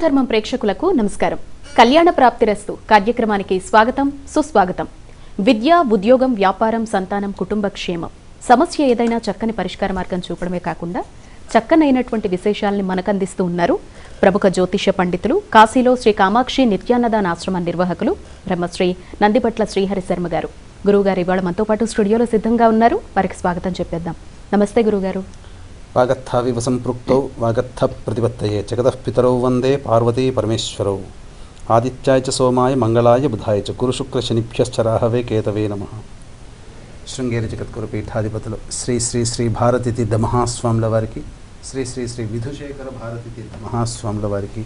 ధర్మం ప్రేక్షకులకు నమస్కారం. కళ్యాణ ప్రాప్తిరస్తు కార్యక్రమానికి స్వాగతం, సుస్వాగతం. విద్య, ఉద్యోగం, వ్యాపారం, సంతానం, కుటుంబ క్షేమం సమస్య ఏదైనా చక్కని పరిష్కార మార్గం చూపడమే కాకుండా చక్కనైనటువంటి విశేషాలని మనకందిస్తూ ఉన్నారు ప్రముఖ జ్యోతిష పండితులు, కాశీలో శ్రీ కామాక్షి నిత్యాన్నదాన ఆశ్రమ నిర్వాహకులు బ్రహ్మశ్రీ నందిపట్ల శ్రీహరి శర్మ గారు. గురువుగారు ఇవాళ మనతో పాటు స్టూడియోలో సిద్ధంగా ఉన్నారు. వారికి స్వాగతం చెప్పేద్దాం. నమస్తే గురువుగారు. వాగర్థావివ సంపృక్తౌ వాగర్థ ప్రతిపత్తయే జగతః పితరౌ వందే పార్వతీ పరమేశ్వరౌ. ఆదిత్యాయ చ సోమాయ మంగళాయ బుధాయ చ గురు శుక్ర శనిభ్యశ్చ రాహవే కేతవే నమః. శృంగేరి జగద్గురు పీఠాధిపతులు శ్రీ శ్రీ శ్రీ భారతీ తీర్థ మహాస్వాముల వారికి, శ్రీ శ్రీ శ్రీ విధుశేఖర భారతీ తీర్థ మహాస్వాముల వారికి,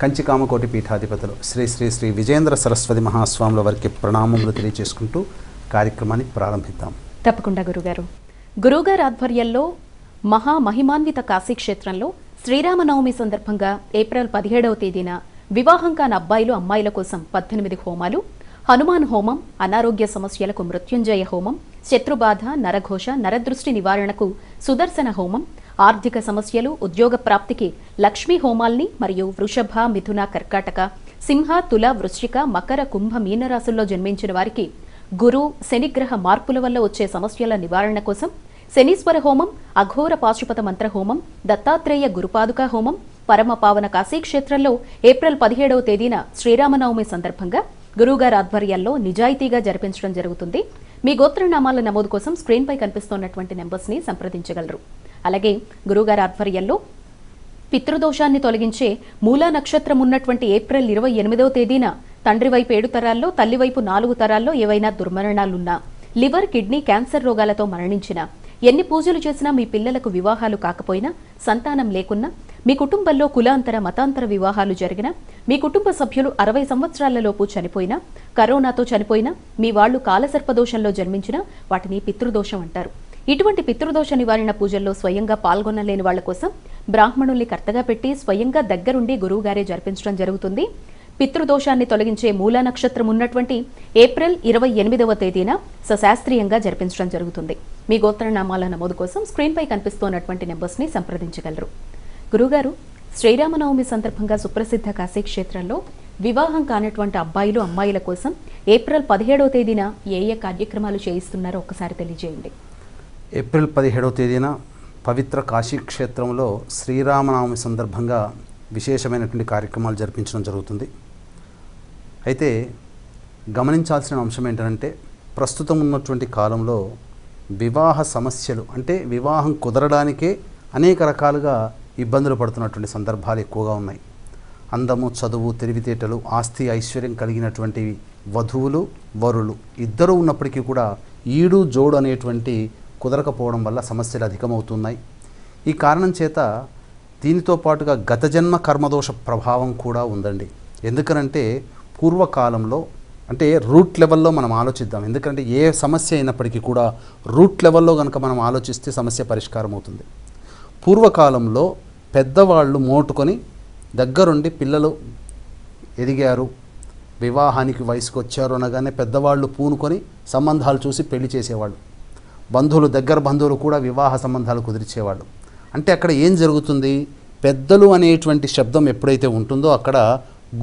కంచి కామకోటి పీఠాధిపతులు శ్రీ శ్రీ శ్రీ విజేంద్ర సరస్వతి మహాస్వాముల వారికి ప్రణామములు తెలియజేసుకుంటూ కార్యక్రమాన్ని ప్రారంభిద్దాం. తప్పకుండా గురుగారు. గురువుగారు ఆధ్వర్యంలో మహామహిమాన్విత కాశీక్షేత్రంలో శ్రీరామనవమి సందర్భంగా ఏప్రిల్ 17వ తేదీన వివాహం కాని అబ్బాయిలు అమ్మాయిల కోసం 18 హోమాలు, హనుమాన్ హోమం, అనారోగ్య సమస్యలకు మృత్యుంజయ హోమం, శత్రుబాధ, నరఘోష, నరదృష్టి నివారణకు సుదర్శన హోమం, ఆర్థిక సమస్యలు, ఉద్యోగ ప్రాప్తికి లక్ష్మీ హోమాల్ని మరియు వృషభ, మిథున, కర్కాటక, సింహ, తుల, వృశ్చిక, మకర, కుంభ, మీనరాశుల్లో జన్మించిన వారికి గురు, శనిగ్రహ మార్పుల వల్ల వచ్చే సమస్యల నివారణ కోసం శనీశ్వర హోమం, అఘోర పాశుపత మంత్ర హోమం, దత్తాత్రేయ గురుపాదుకా హోమం, పరమ పావన కాశీక్షేత్రంలో ఏప్రిల్ 17వ తేదీన శ్రీరామనవమి సందర్భంగా గురువుగారి ఆధ్వర్యాల్లో నిజాయితీగా జరిపించడం జరుగుతుంది. మీ గోత్రనామాల నమోదు కోసం స్క్రీన్పై కనిపిస్తున్నటువంటి నెంబర్స్ని సంప్రదించగలరు. అలాగే గురువుగారి ఆధ్వర్యంలో పితృదోషాన్ని తొలగించే మూలా నక్షత్రం ఉన్నటువంటి ఏప్రిల్ 28వ తేదీన తండ్రి వైపు 7 తరాల్లో, తల్లి వైపు 4 తరాల్లో ఏవైనా దుర్మరణాలున్నా, లివర్, కిడ్నీ, క్యాన్సర్ రోగాలతో మరణించినా, ఎన్ని పూజలు చేసినా మీ పిల్లలకు వివాహాలు కాకపోయినా, సంతానం లేకున్నా, మీ కుటుంబంలో కులాంతర, మతాంతర వివాహాలు జరిగినా, మీ కుటుంబ సభ్యులు 60 సంవత్సరాలలోపు చనిపోయినా, కరోనాతో చనిపోయినా, మీ వాళ్లు కాలసర్పదోషంలో జన్మించినా వాటిని పితృదోషం అంటారు. ఇటువంటి పితృదోష నివారణ పూజల్లో స్వయంగా పాల్గొనలేని వాళ్ల కోసం బ్రాహ్మణుల్ని కర్తగా పెట్టి స్వయంగా దగ్గరుండి గురువుగారే జరిపించడం జరుగుతుంది. పితృదోషాన్ని తొలగించే మూలా నక్షత్రం ఉన్నటువంటి ఏప్రిల్ 28వ తేదీన సశాస్త్రీయంగా జరిపించడం జరుగుతుంది. మీ గోత్రనామాల నమోదు కోసం స్క్రీన్పై కనిపిస్తున్నటువంటి నెంబర్స్ని సంప్రదించగలరు. గురుగారు, శ్రీరామనవమి సందర్భంగా సుప్రసిద్ధ కాశీక్షేత్రంలో వివాహం కానటువంటి అబ్బాయిలు అమ్మాయిల కోసం ఏప్రిల్ 17వ తేదీన ఏ ఏ కార్యక్రమాలు చేయిస్తున్నారో ఒక్కసారి తెలియజేయండి. ఏప్రిల్ 17వ తేదీన పవిత్ర కాశీక్షేత్రంలో శ్రీరామనవమి సందర్భంగా విశేషమైనటువంటి కార్యక్రమాలు జరిపించడం జరుగుతుంది. అయితే గమనించాల్సిన అంశం ఏంటంటే, ప్రస్తుతం ఉన్నటువంటి కాలంలో వివాహ సమస్యలు, అంటే వివాహం కుదరడానికే అనేక రకాలుగా ఇబ్బందులు పడుతున్నటువంటి సందర్భాలు ఎక్కువగా ఉన్నాయి. అందము, చదువు, తెలివితేటలు, ఆస్తి, ఐశ్వర్యం కలిగినటువంటి వధువులు, వరులు ఇద్దరూ ఉన్నప్పటికీ కూడా ఈడు జోడు అనేటువంటి కుదరకపోవడం వల్ల సమస్యలు అధికమవుతున్నాయి. ఈ కారణం చేత దీనితో పాటుగా గత జన్మ కర్మదోష ప్రభావం కూడా ఉందండి. ఎందుకనంటే పూర్వకాలంలో, అంటే రూట్ లెవెల్లో మనం ఆలోచిద్దాం. ఎందుకంటే ఏ సమస్య అయినప్పటికీ కూడా రూట్ లెవెల్లో కనుక మనం ఆలోచిస్తే సమస్య పరిష్కారం అవుతుంది. పూర్వకాలంలో పెద్దవాళ్ళు మోటుకొని దగ్గరుండి పిల్లలు ఎదిగారు, వివాహానికి వయసుకు వచ్చారు అనగానే పెద్దవాళ్ళు పూనుకొని సంబంధాలు చూసి పెళ్లి చేసేవాళ్ళు. బంధువులు, దగ్గర బంధువులు కూడా వివాహ సంబంధాలు కుదిర్చేవాళ్ళు. అంటే అక్కడ ఏం జరుగుతుంది? పెద్దలు అనేటువంటి శబ్దం ఎప్పుడైతే ఉంటుందో అక్కడ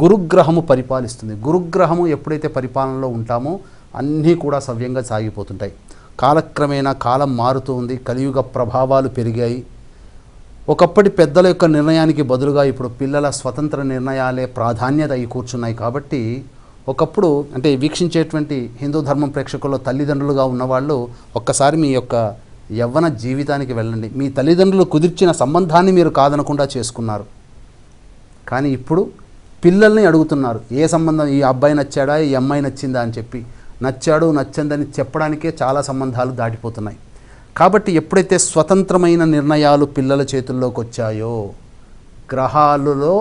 గురుగ్రహము పరిపాలిస్తుంది. గురుగ్రహము ఎప్పుడైతే పరిపాలనలో ఉంటామో అన్నీ కూడా సవ్యంగా సాగిపోతుంటాయి. కాలక్రమేణా కాలం మారుతూ ఉంది, కలియుగ ప్రభావాలు పెరిగాయి. ఒకప్పటి పెద్దల యొక్క నిర్ణయానికి బదులుగా ఇప్పుడు పిల్లల స్వతంత్ర నిర్ణయాలే ప్రాధాన్యత అయి కూర్చున్నాయి. కాబట్టి ఒకప్పుడు, అంటే వీక్షించేటువంటి హిందూ ధర్మం ప్రేక్షకుల్లో తల్లిదండ్రులుగా ఉన్నవాళ్ళు ఒక్కసారి మీ యొక్క యవ్వన జీవితానికి వెళ్ళండి. మీ తల్లిదండ్రులు కుదిర్చిన సంబంధాన్ని మీరు కాదనకుండా చేసుకున్నారు, కానీ ఇప్పుడు పిల్లల్ని అడుగుతున్నారు ఏ సంబంధం, ఈ అబ్బాయి నచ్చాడా, ఈ అమ్మాయి నచ్చిందా అని చెప్పి. నచ్చాడు నచ్చందని చెప్పడానికే చాలా సంబంధాలు దాటిపోతున్నాయి. కాబట్టి ఎప్పుడైతే స్వతంత్రమైన నిర్ణయాలు పిల్లల చేతుల్లోకి వచ్చాయో, గ్రహాలలో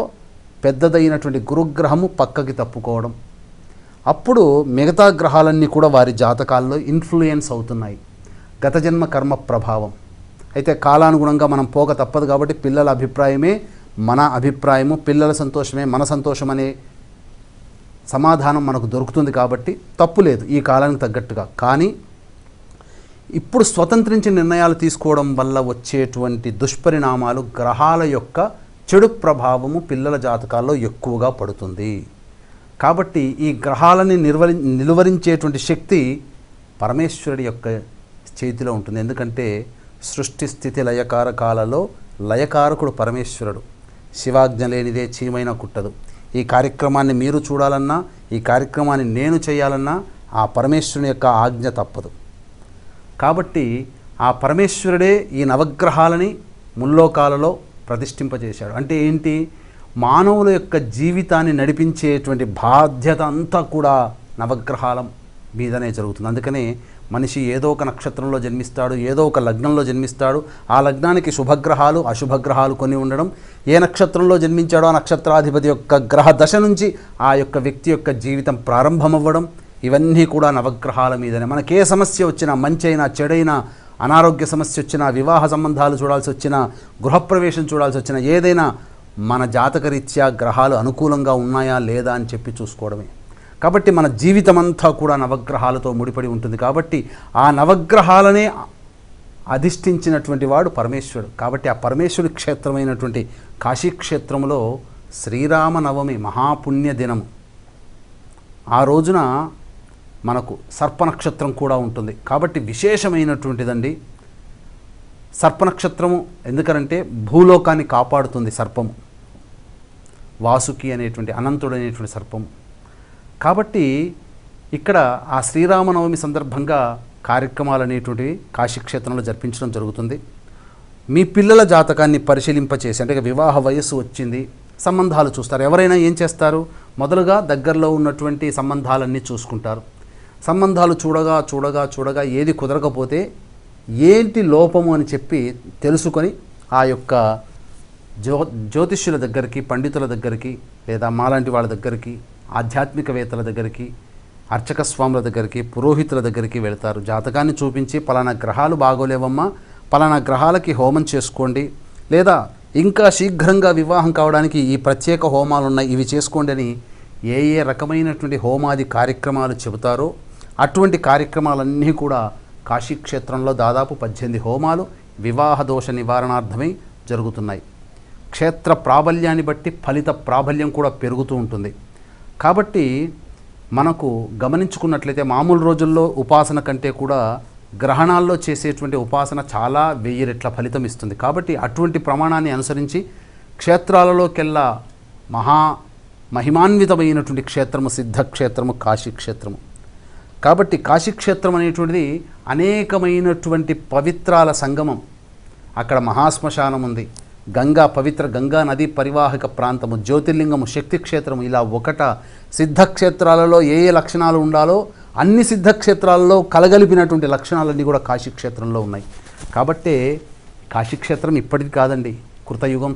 పెద్దదైనటువంటి గురుగ్రహము పక్కకి తప్పుకోవడం, అప్పుడు మిగతా గ్రహాలన్నీ కూడా వారి జాతకాల్లో ఇన్ఫ్లుయెన్స్ అవుతున్నాయి. గత జన్మ కర్మ ప్రభావం. అయితే కాలానుగుణంగా మనం పోక తప్పదు. కాబట్టి పిల్లల అభిప్రాయమే మన అభిప్రాయము, పిల్లల సంతోషమే మన సంతోషం అనే సమాధానం మనకు దొరుకుతుంది. కాబట్టి తప్పు లేదు ఈ కాలానికి తగ్గట్టుగా. కానీ ఇప్పుడు స్వతంత్రించి నిర్ణయాలు తీసుకోవడం వల్ల వచ్చేటువంటి దుష్పరిణామాలు గ్రహాల యొక్క చెడు ప్రభావము పిల్లల జాతకాల్లో ఎక్కువగా పడుతుంది. కాబట్టి ఈ గ్రహాలని నిలువరించేటువంటి శక్తి పరమేశ్వరుడి యొక్క చేతిలో ఉంటుంది. ఎందుకంటే సృష్టి స్థితి లయకారకాలలో లయకారకుడు పరమేశ్వరుడు. శివాజ్ఞ లేనిదే చీమైనా కుట్టదు. ఈ కార్యక్రమాన్ని మీరు చూడాలన్నా, ఈ కార్యక్రమాన్ని నేను చేయాలన్నా ఆ పరమేశ్వరుని యొక్క ఆజ్ఞ తప్పదు. కాబట్టి ఆ పరమేశ్వరుడే ఈ నవగ్రహాలని ముల్లోకాలలో ప్రతిష్ఠింపజేశాడు. అంటే ఏంటి? మానవుల యొక్క జీవితాన్ని నడిపించేటువంటి బాధ్యత అంతా కూడా నవగ్రహాల మీదనే జరుగుతుంది. అందుకనే మనిషి ఏదో ఒక నక్షత్రంలో జన్మిస్తాడు, ఏదో ఒక లగ్నంలో జన్మిస్తాడు. ఆ లగ్నానికి శుభగ్రహాలు అశుభగ్రహాలు కొన్ని ఉండడం, ఏ నక్షత్రంలో జన్మించాడో ఆ నక్షత్రాధిపతి యొక్క గ్రహ దశ నుంచి ఆ యొక్క వ్యక్తి యొక్క జీవితం ప్రారంభమవ్వడం, ఇవన్నీ కూడా నవగ్రహాల మీదనే. మనకే సమస్య వచ్చినా, మంచైనా చెడైనా, అనారోగ్య సమస్య వచ్చినా, వివాహ సంబంధాలు చూడాల్సి వచ్చినా, గృహప్రవేశం చూడాల్సి వచ్చినా, ఏదైనా మన జాతకరీత్యా గ్రహాలు అనుకూలంగా ఉన్నాయా లేదా అని చెప్పి చూసుకోవడమే. కాబట్టి మన జీవితం అంతా కూడా నవగ్రహాలతో ముడిపడి ఉంటుంది. కాబట్టి ఆ నవగ్రహాలనే అధిష్ఠించినటువంటి వాడు పరమేశ్వరుడు. కాబట్టి ఆ పరమేశ్వరుడి క్షేత్రమైనటువంటి కాశీక్షేత్రంలో శ్రీరామనవమి మహాపుణ్య దినం. ఆ రోజున మనకు సర్పనక్షత్రం కూడా ఉంటుంది. కాబట్టి విశేషమైనటువంటిదండి సర్పనక్షత్రము. ఎందుకనంటే భూలోకాన్ని కాపాడుతుంది సర్పము, వాసుకి అనేటువంటి అనంతుడు అనేటువంటి సర్పము. కాబట్టి ఇక్కడ ఆ శ్రీరామనవమి సందర్భంగా కార్యక్రమాలు అనేటువంటివి కాశీక్షేత్రంలో జరిపించడం జరుగుతుంది. మీ పిల్లల జాతకాన్ని పరిశీలింపచేసి, అంటే వివాహ వయస్సు వచ్చింది, సంబంధాలు చూస్తారు. ఎవరైనా ఏం చేస్తారు? మొదలుగా దగ్గరలో ఉన్నటువంటి సంబంధాలన్నీ చూసుకుంటారు. సంబంధాలు చూడగా చూడగా చూడగా ఏది కుదరకపోతే ఏంటి లోపము అని చెప్పి తెలుసుకొని ఆ యొక్క జ్యోతిష్యుల దగ్గరికి, పండితుల దగ్గరికి, లేదా మాలాంటి వాళ్ళ దగ్గరికి, ఆధ్యాత్మికవేత్తల దగ్గరికి, అర్చక స్వాముల దగ్గరికి, పురోహితుల దగ్గరికి వెళ్తారు. జాతకాన్ని చూపించి పలానా గ్రహాలు బాగోలేవమ్మా, పలానా గ్రహాలకి హోమం చేసుకోండి, లేదా ఇంకా శీఘ్రంగా వివాహం కావడానికి ఈ ప్రత్యేక హోమాలు ఉన్నాయి, ఇవి చేసుకోండి అని ఏ ఏ రకమైనటువంటి హోమాది కార్యక్రమాలు చెబుతారో అటువంటి కార్యక్రమాలన్నీ కూడా కాశీక్షేత్రంలో దాదాపు 18 హోమాలు వివాహ దోష నివారణార్థమై జరుగుతున్నాయి. క్షేత్ర ప్రాబల్యాన్ని బట్టి ఫలిత ప్రాబల్యం కూడా పెరుగుతూ ఉంటుంది. కాబట్టి మనకు గమనించుకున్నట్లయితే మామూలు రోజుల్లో ఉపాసన కంటే కూడా గ్రహణాల్లో చేసేటువంటి ఉపాసన చాలా 1000 రెట్ల ఫలితం ఇస్తుంది. కాబట్టి అటువంటి ప్రమాణాన్ని అనుసరించి క్షేత్రాలలోకెల్లా మహిమాన్వితమైనటువంటి క్షేత్రము సిద్ధక్షేత్రము కాశీక్షేత్రము. కాబట్టి కాశీక్షేత్రం అనేటువంటిది అనేకమైనటువంటి పవిత్రాల సంగమం. అక్కడ మహాశ్మశానం ఉంది, పవిత్ర గంగా నది పరివాహక ప్రాంతము, జ్యోతిర్లింగము, శక్తిక్షేత్రము, ఇలా ఒకట. సిద్ధక్షేత్రాలలో ఏ ఏ లక్షణాలు ఉండాలో అన్ని సిద్ధక్షేత్రాలలో కలగలిపినటువంటి లక్షణాలన్నీ కూడా కాశీక్షేత్రంలో ఉన్నాయి. కాబట్టే కాశీక్షేత్రం ఇప్పటిది కాదండి, కృతయుగం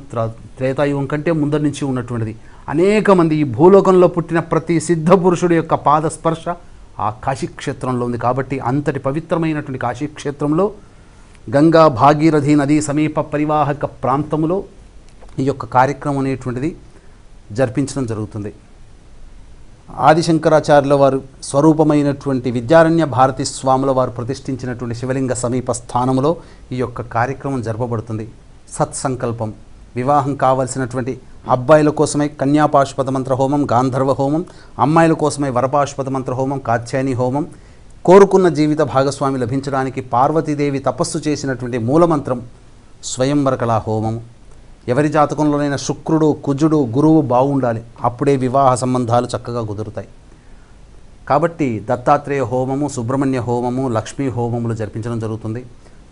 త్రేతాయుగం కంటే ముందరి నుంచి ఉన్నటువంటిది. అనేక మంది ఈ భూలోకంలో పుట్టిన ప్రతి సిద్ధ పురుషుడి యొక్క పాద స్పర్శ ఆ కాశీక్షేత్రంలో ఉంది. కాబట్టి అంతటి పవిత్రమైనటువంటి కాశీక్షేత్రంలో గంగా భాగీరథి నదీ సమీప పరివాహక ప్రాంతంలో ఈ యొక్క కార్యక్రమం అనేటువంటిది జరిపించడం జరుగుతుంది. ఆదిశంకరాచార్యుల వారు స్వరూపమైనటువంటి విద్యారణ్య భారతీ స్వాముల వారు ప్రతిష్ఠించినటువంటి శివలింగ సమీప స్థానంలో ఈ యొక్క కార్యక్రమం జరపబడుతుంది. సత్సంకల్పం, వివాహం కావలసినటువంటి అబ్బాయిల కోసమై కన్యాపాశుపత మంత్ర హోమం, గాంధర్వ హోమం, అమ్మాయిల కోసమై వరపాశుపత మంత్ర హోమం, కాత్యాయని హోమం, కోరుకున్న జీవిత భాగస్వామి లభించడానికి పార్వతీదేవి తపస్సు చేసినటువంటి మూలమంత్రం స్వయంవరకళా హోమం. ఎవరి జాతకంలోనైనా శుక్రుడు, కుజుడు, గురువు బాగుండాలి, అప్పుడే వివాహ సంబంధాలు చక్కగా కుదురుతాయి. కాబట్టి దత్తాత్రేయ హోమము, సుబ్రహ్మణ్య హోమము, లక్ష్మీ హోమములు జరిపించడం జరుగుతుంది.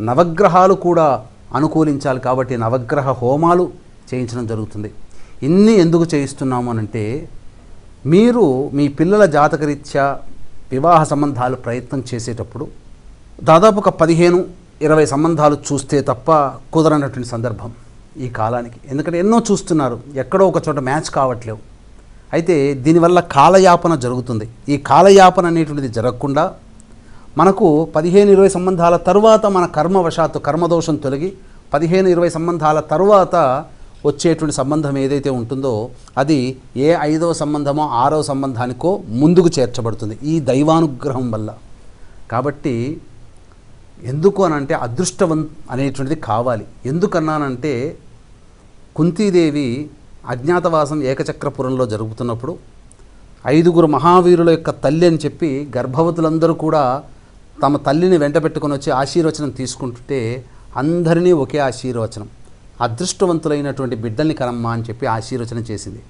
నవగ్రహాలు కూడా అనుకూలించాలి కాబట్టి నవగ్రహ హోమాలు చేయించడం జరుగుతుంది. ఇన్ని ఎందుకు చేయిస్తున్నాము అనంటే, మీరు మీ పిల్లల జాతకరీత్యా వివాహ సంబంధాలు ప్రయత్నం చేసేటప్పుడు దాదాపు ఒక 15-20 సంబంధాలు చూస్తే తప్ప కుదరనటువంటి సందర్భం ఈ కాలానికి. ఎందుకంటే ఎన్నో చూస్తున్నారు, ఎక్కడో ఒక చోట మ్యాచ్ కావట్లేవు. అయితే దీనివల్ల కాలయాపన జరుగుతుంది. ఈ కాలయాపన అనేటువంటిది జరగకుండా మనకు 15-20 సంబంధాల తరువాత మన కర్మవశాత్తు కర్మదోషం తొలగి 15-20 సంబంధాల తరువాత వచ్చేటువంటి సంబంధం ఏదైతే ఉంటుందో అది ఏ 5వ సంబంధమో 6వ సంబంధానికో ముందుకు చేర్చబడుతుంది ఈ దైవానుగ్రహం వల్ల. కాబట్టి ఎందుకు అనంటే అదృష్టవం అనేటువంటిది కావాలి. ఎందుకన్నానంటే కుంతీదేవి అజ్ఞాతవాసం ఏకచక్రపురంలో జరుగుతున్నప్పుడు 5గురు మహావీరుల యొక్క తల్లి అని చెప్పి గర్భవతులందరూ కూడా తమ తల్లిని వెంట పెట్టుకొని వచ్చి ఆశీర్వచనం తీసుకుంటుంటే అందరినీ ఒకే ఆశీర్వచనం, అదృష్టవంతులైనటువంటి బిడ్డల్ని కనమ్మా అని చెప్పి ఆశీర్వచనం చేసింది.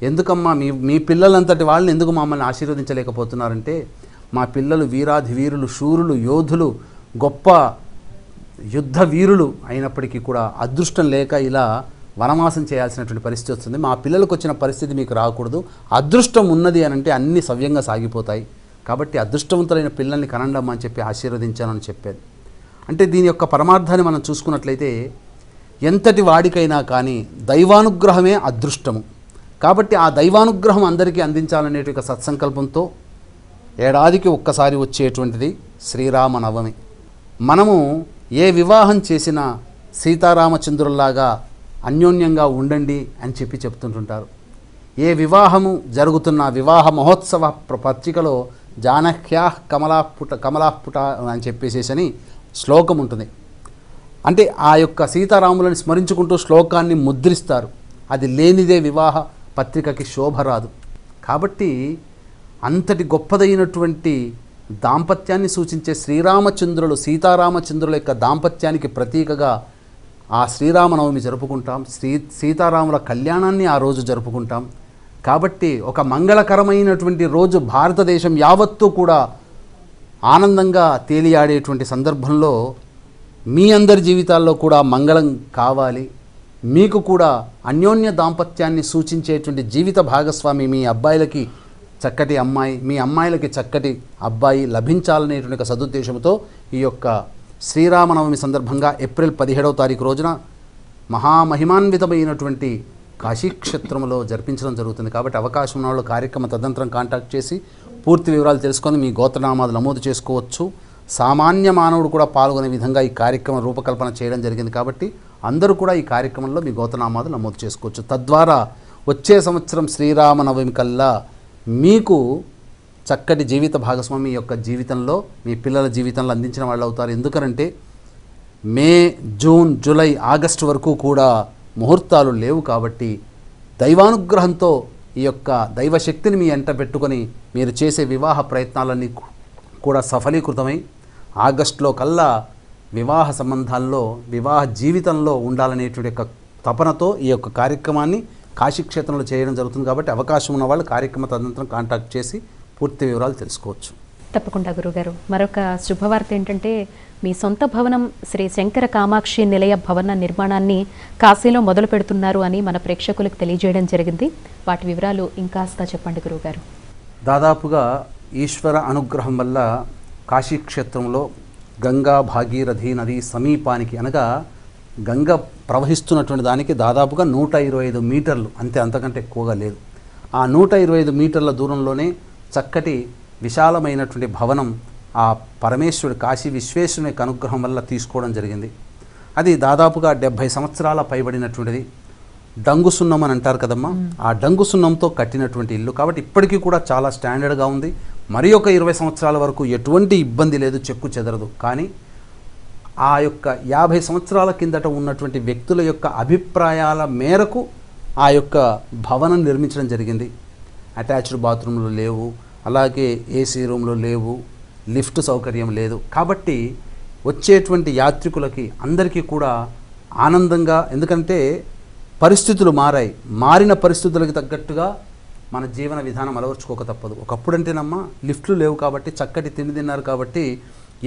ఎందుకమ్మా మీ పిల్లలంతటి వాళ్ళని ఎందుకు మమ్మల్ని ఆశీర్వదించలేకపోతున్నారంటే, మా పిల్లలు వీరాధి వీరులు, శూరులు, యోధులు, గొప్ప యుద్ధ వీరులు అయినప్పటికీ కూడా అదృష్టం లేక ఇలా వనవాసం చేయాల్సినటువంటి పరిస్థితి వస్తుంది. మా పిల్లలకు వచ్చిన పరిస్థితి మీకు రాకూడదు. అదృష్టం ఉన్నది అని అంటే అన్నీ సవ్యంగా సాగిపోతాయి. కాబట్టి అదృష్టవంతులైన పిల్లల్ని కనండమ్మా అని చెప్పి ఆశీర్వదించానని చెప్పేది. అంటే దీని యొక్క పరమార్థాన్ని మనం చూసుకున్నట్లయితే ఎంతటి వాడికైనా కానీ దైవానుగ్రహమే అదృష్టము. కాబట్టి ఆ దైవానుగ్రహం అందరికీ అందించాలనేటువంటి సత్సంకల్పంతో ఏడాదికి ఒక్కసారి వచ్చేటువంటిది శ్రీరామనవమి. మనము ఏ వివాహం చేసినా సీతారామచంద్రుల్లాగా అన్యోన్యంగా ఉండండి అని చెప్పి చెప్తుంటుంటారు. ఏ వివాహము జరుగుతున్న వివాహ మహోత్సవ పత్రికలో జానహ్యాః కమలాఃపుట అని చెప్పేసేసని శ్లోకం ఉంటుంది. అంటే ఆ యొక్క సీతారాములను స్మరించుకుంటూ శ్లోకాన్ని ముద్రిస్తారు. అది లేనిదే వివాహ పత్రికకి శోభ రాదు. కాబట్టి అంతటి గొప్పదైనటువంటి దాంపత్యాన్ని సూచించే శ్రీరామచంద్రులు సీతారామచంద్రుల యొక్క దాంపత్యానికి ప్రతీకగా ఆ శ్రీరామనవమి జరుపుకుంటాం. సీతారాముల కళ్యాణాన్ని ఆ రోజు జరుపుకుంటాం. కాబట్టి ఒక మంగళకరమైనటువంటి రోజు భారతదేశం యావత్తూ కూడా ఆనందంగా తేలియాడేటువంటి సందర్భంలో మీ అందరి జీవితాల్లో కూడా మంగళం కావాలి. మీకు కూడా అన్యోన్య దాంపత్యాన్ని సూచించేటువంటి జీవిత భాగస్వామి మీ అబ్బాయిలకి చక్కటి అమ్మాయి, మీ అమ్మాయిలకి చక్కటి అబ్బాయి లభించాలనేటువంటి సదుద్దేశంతో ఈ యొక్క శ్రీరామనవమి సందర్భంగా ఏప్రిల్ 17వ తారీఖు రోజున మహామహిమాన్వితమైనటువంటి కాశీక్షేత్రంలో జరిపించడం జరుగుతుంది. కాబట్టి అవకాశం ఉన్న వాళ్ళు కార్యక్రమ తదనంతరం కాంటాక్ట్ చేసి పూర్తి వివరాలు తెలుసుకొని మీ గోత్రనామాలు నమోదు చేసుకోవచ్చు. సామాన్య మానవుడు కూడా పాల్గొనే విధంగా ఈ కార్యక్రమం రూపకల్పన చేయడం జరిగింది. కాబట్టి అందరూ కూడా ఈ కార్యక్రమంలో మీ గోత్రనామాలు నమోదు చేసుకోవచ్చు. తద్వారా వచ్చే సంవత్సరం శ్రీరామనవమి కల్లా మీకు చక్కటి జీవిత భాగస్వామి యొక్క జీవితంలో మీ పిల్లల జీవితంలో అందించిన వాళ్ళు అవుతారు. ఎందుకనంటే మే, జూన్, జూలై, ఆగస్టు వరకు కూడా ముహూర్తాలు లేవు. కాబట్టి దైవానుగ్రహంతో ఈ యొక్క దైవశక్తిని మీ ఎంట పెట్టుకొని మీరు చేసే వివాహ ప్రయత్నాలన్నీ కూడా సఫలీకృతమై ఆగస్టులో కల్లా వివాహ సంబంధాల్లో వివాహ జీవితంలో ఉండాలనేటువంటి యొక్క తపనతో ఈ యొక్క కార్యక్రమాన్ని కాశీక్షేత్రంలో చేయడం జరుగుతుంది. కాబట్టి అవకాశం ఉన్న వాళ్ళు కార్యక్రమ తదనంతరం కాంటాక్ట్ చేసి పూర్తి వివరాలు తెలుసుకోవచ్చు. తప్పకుండా గురుగారు. మరొక శుభవార్త ఏంటంటే మీ సొంత భవనం శ్రీ శంకర కామాక్షి నిలయ భవన నిర్మాణాన్ని కాశీలో మొదలు పెడుతున్నారు అని మన ప్రేక్షకులకు తెలియజేయడం జరిగింది. వాటి వివరాలు ఇంకాస్త చెప్పండి గురుగారు. దాదాపుగా ఈశ్వర అనుగ్రహం వల్ల కాశీక్షేత్రంలో గంగా భాగీరథి నది సమీపానికి అనగా గంగ ప్రవహిస్తున్నటువంటి దానికి దాదాపుగా 125 మీటర్లు, అంతకంటే ఎక్కువగా లేదు. ఆ 125 మీటర్ల దూరంలోనే చక్కటి విశాలమైనటువంటి భవనం ఆ పరమేశ్వరుడు కాశీ విశ్వేశ్వరుని యొక్క అనుగ్రహం వల్ల తీసుకోవడం జరిగింది. అది దాదాపుగా 70 సంవత్సరాల పైబడినటువంటిది. డంగు సున్నం అని అంటారు కదమ్మా, ఆ డంగు సున్నంతో కట్టినటువంటి ఇల్లు. కాబట్టి ఇప్పటికీ కూడా చాలా స్టాండర్డ్గా ఉంది. మరి ఒక 20 సంవత్సరాల వరకు ఎటువంటి ఇబ్బంది లేదు, చెక్కు చెదరదు. కానీ ఆ యొక్క 50 సంవత్సరాల కిందట ఉన్నటువంటి వ్యక్తుల యొక్క అభిప్రాయాల మేరకు ఆ యొక్క భవనం నిర్మించడం జరిగింది. అటాచ్డ్ బాత్రూమ్లు లేవు, అలాగే ఏసీ రూమ్లు లేవు, లిఫ్ట్ సౌకర్యం లేదు. కాబట్టి వచ్చేటువంటి యాత్రికులకి అందరికీ కూడా ఆనందంగా, ఎందుకంటే పరిస్థితులు మారాయి, మారిన పరిస్థితులకు తగ్గట్టుగా మన జీవన విధానం అలవర్చుకోక తప్పదు. ఒకప్పుడంటేనమ్మా లిఫ్ట్లు లేవు కాబట్టి చక్కటి తిండి తిన్నారు కాబట్టి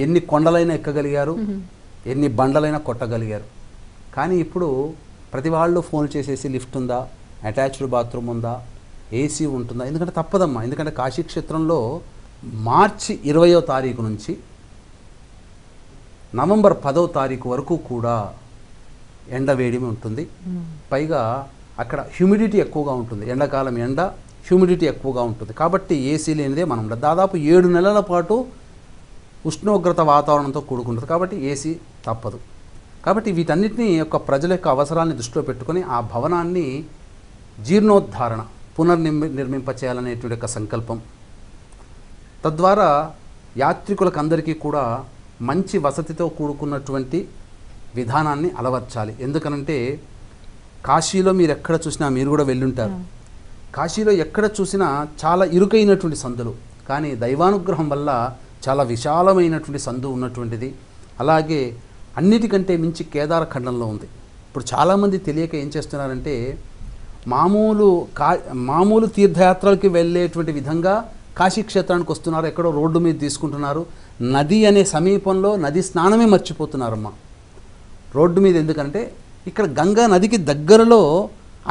ఎన్ని కొండలైనా ఎక్కగలిగారు, ఎన్ని బండలైనా కొట్టగలిగారు. కానీ ఇప్పుడు ప్రతి వాళ్ళు ఫోన్ చేసేసి లిఫ్ట్ ఉందా, అటాచ్డ్ బాత్రూమ్ ఉందా, ఏసీ ఉంటుందా, ఎందుకంటే తప్పదమ్మా. ఎందుకంటే కాశీక్షేత్రంలో మార్చి 20వ తారీఖు నుంచి నవంబర్ 10వ తారీఖు వరకు కూడా ఎండ వేడిమి ఉంటుంది. పైగా అక్కడ హ్యూమిడిటీ ఎక్కువగా ఉంటుంది. ఎండాకాలం ఎండ, హ్యూమిడిటీ ఎక్కువగా ఉంటుంది. కాబట్టి ఏసీ లేనిదే మనం దాదాపు 7 నెలల పాటు ఉష్ణోగ్రత వాతావరణంతో కూడుకుంటుంది. కాబట్టి ఏసీ తప్పదు. కాబట్టి వీటన్నిటినీ యొక్క ప్రజల యొక్క అవసరాన్ని దృష్టిలో పెట్టుకొని ఆ భవనాన్ని జీర్ణోద్ధారణ నిర్మింపచేయాలనేటువంటి యొక్క సంకల్పం. తద్వారా యాత్రికులకు అందరికీ కూడా మంచి వసతితో కూడుకున్నటువంటి విధానాన్ని అలవర్చాలి. ఎందుకనంటే కాశీలో మీరు ఎక్కడ చూసినా, మీరు కూడా వెళ్ళుంటారు, కాశీలో ఎక్కడ చూసినా చాలా ఇరుకైనటువంటి సందులు, కానీ దైవానుగ్రహం వల్ల చాలా విశాలమైనటువంటి సందు ఉన్నటువంటిది. అలాగే అన్నిటికంటే మించి కేదార ఖండంలో ఉంది. ఇప్పుడు చాలామంది తెలియక ఏం చేస్తున్నారంటే మామూలు తీర్థయాత్రలకి వెళ్ళేటువంటి విధంగా కాశీ క్షేత్రానికి వస్తున్నారు, ఎక్కడో రోడ్డు మీద తీసుకుంటున్నారు, నది అనే సమీపంలో నది స్నానమే మర్చిపోతున్నారమ్మా. రోడ్డు మీద ఎందుకంటే ఇక్కడ గంగా నదికి దగ్గరలో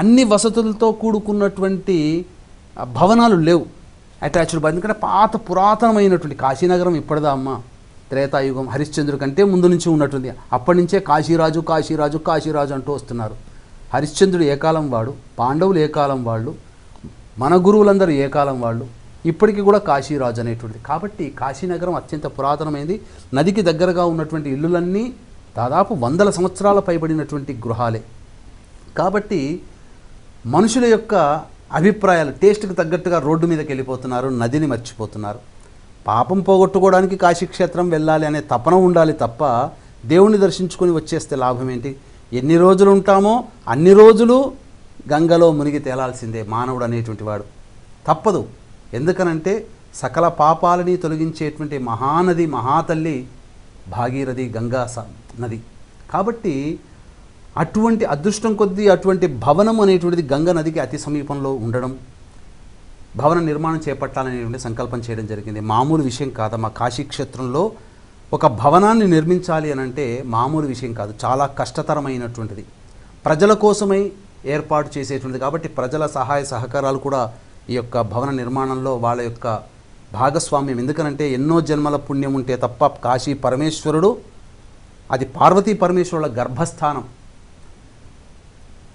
అన్ని వసతులతో కూడుకున్నటువంటి భవనాలు లేవు, అటాచ్డ్. ఎందుకంటే పాత పురాతనమైనటువంటి కాశీనగరం ఇప్పటిదా అమ్మ, త్రేతాయుగం హరిశ్చంద్రుడి కంటే ముందు నుంచి ఉన్నట్టుంది. అప్పటి నుంచే కాశీరాజు కాశీరాజు కాశీరాజు అంటూ వస్తున్నారు. హరిశ్చంద్రుడు ఏ కాలం వాడు, పాండవులు ఏ కాలం వాళ్ళు, మన గురువులందరూ ఏ కాలం వాళ్ళు, ఇప్పటికీ కూడా కాశీరాజు అనేటువంటిది. కాబట్టి కాశీనగరం అత్యంత పురాతనమైంది. నదికి దగ్గరగా ఉన్నటువంటి ఇల్లులన్నీ దాదాపు 100 సంవత్సరాల పైబడినటువంటి గృహాలే. కాబట్టి మనుషుల యొక్క అభిప్రాయాలు టేస్ట్కి తగ్గట్టుగా రోడ్డు మీదకి వెళ్ళిపోతున్నారు, నదిని మర్చిపోతున్నారు. పాపం పోగొట్టుకోవడానికి కాశీక్షేత్రం వెళ్ళాలి అనే తపన ఉండాలి తప్ప దేవుణ్ణి దర్శించుకొని వచ్చేస్తే లాభం ఏంటి? ఎన్ని రోజులు ఉంటామో అన్ని రోజులు గంగలో మునిగి తేలాల్సిందే మానవుడు అనేటువంటి వాడు, తప్పదు. ఎందుకనంటే సకల పాపాలని తొలగించేటువంటి మహానది, మహాతల్లి భాగీరథి, గంగా నది. కాబట్టి అటువంటి అదృష్టం కొద్దీ అటువంటి భవనం అనేటువంటిది గంగా నదికి అతి సమీపంలో ఉండడం, భవన నిర్మాణం చేపట్టాలనేటువంటి సంకల్పం చేయడం జరిగింది. మామూలు విషయం కాదమ్మా. కాశీక్షేత్రంలో ఒక భవనాన్ని నిర్మించాలి అని అంటే మామూలు విషయం కాదు, చాలా కష్టతరమైనటువంటిది. ప్రజల కోసమై ఏర్పాటు చేసేటువంటిది కాబట్టి ప్రజల సహాయ సహకారాలు కూడా ఈ యొక్క భవన నిర్మాణంలో వాళ్ళ యొక్క భాగస్వామ్యం. ఎందుకనంటే ఎన్నో జన్మల పుణ్యం ఉంటే తప్ప కాశీ పరమేశ్వరుడు, అది పార్వతీ పరమేశ్వరుల గర్భస్థానం.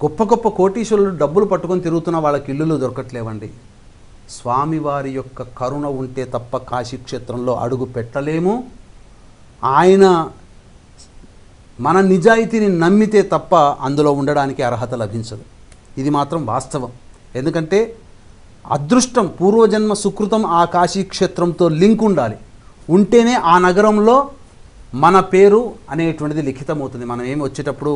గొప్ప గొప్ప కోటీశ్వరులు డబ్బులు పట్టుకొని తిరుగుతున్న వాళ్ళకి ఇల్లులు దొరకట్లేవండి. స్వామివారి యొక్క కరుణ ఉంటే తప్ప కాశీక్షేత్రంలో అడుగు పెట్టలేము. ఆయన మన నిజాయితీని నమ్మితే తప్ప అందులో ఉండడానికి అర్హత లభించదు. ఇది మాత్రం వాస్తవం. ఎందుకంటే అదృష్టం, పూర్వజన్మ సుకృతం ఆ కాశీక్షేత్రంతో లింక్ ఉండాలి. ఉంటేనే ఆ నగరంలో మన పేరు అనేటువంటిది లిఖితమవుతుంది. మనం ఏమి వచ్చేటప్పుడు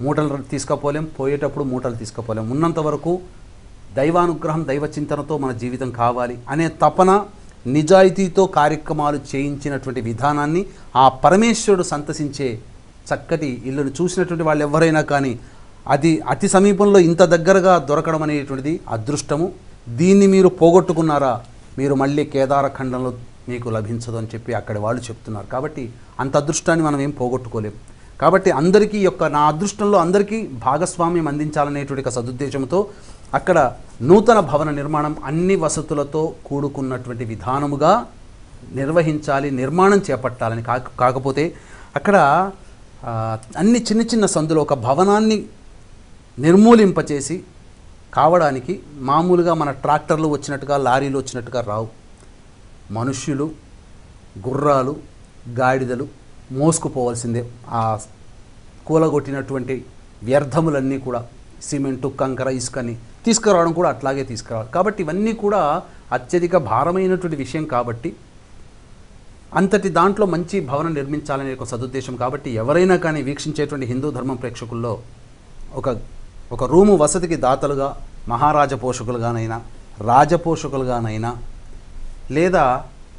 మూటలు తీసుకపోలేం, పోయేటప్పుడు మూటలు తీసుకపోలేం. ఉన్నంత వరకు దైవానుగ్రహం, దైవ చింతనతో మన జీవితం కావాలి అనే తపన, నిజాయితీతో కార్యక్రమాలు చేయించినటువంటి విధానాన్ని ఆ పరమేశ్వరుడు సంతసించే చక్కటి ఇల్లును చూసినటువంటి వాళ్ళు ఎవరైనా కానీ అది అతి సమీపంలో ఇంత దగ్గరగా దొరకడం అనేటువంటిది అదృష్టము. దీన్ని మీరు పోగొట్టుకున్నారా, మీరు మళ్ళీ కేదార ఖండంలో మీకు లభించదు అని చెప్పి అక్కడి వాళ్ళు చెప్తున్నారు. కాబట్టి అంత అదృష్టాన్ని మనం ఏం పోగొట్టుకోలేం. కాబట్టి అందరికీ నా అదృష్టంలో అందరికీ భాగస్వామ్యం అందించాలనేటువంటి ఒక సదుద్దేశంతో అక్కడ నూతన భవన నిర్మాణం అన్ని వసతులతో కూడుకున్నటువంటి విధానముగా నిర్వహించాలి, నిర్మాణం చేపట్టాలని. కాకపోతే అక్కడ అన్ని చిన్న చిన్న సందులో ఒక భవనాన్ని నిర్మూలింపచేసి కావడానికి మామూలుగా మన ట్రాక్టర్లు వచ్చినట్టుగా, లారీలు వచ్చినట్టుగా రావు. మనుష్యులు, గుర్రాలు, గాడిదలు మోసుకుపోవాల్సిందే. ఆ కూలగొట్టినటువంటి వ్యర్థములన్నీ కూడా, సిమెంటు, కంకర, ఇసుకని తీసుకురావడం కూడా అట్లాగే తీసుకురావాలి. కాబట్టి ఇవన్నీ కూడా అత్యధిక భారమైనటువంటి విషయం. కాబట్టి అంతటి దాంట్లో మంచి భవనం నిర్మించాలనే ఒక సదుద్దేశం. కాబట్టి ఎవరైనా కానీ వీక్షించేటువంటి హిందూ ధర్మం ప్రేక్షకుల్లో ఒక రూము వసతికి దాతలుగా, మహారాజ పోషకులుగానైనా, రాజపోషకులుగానైనా, లేదా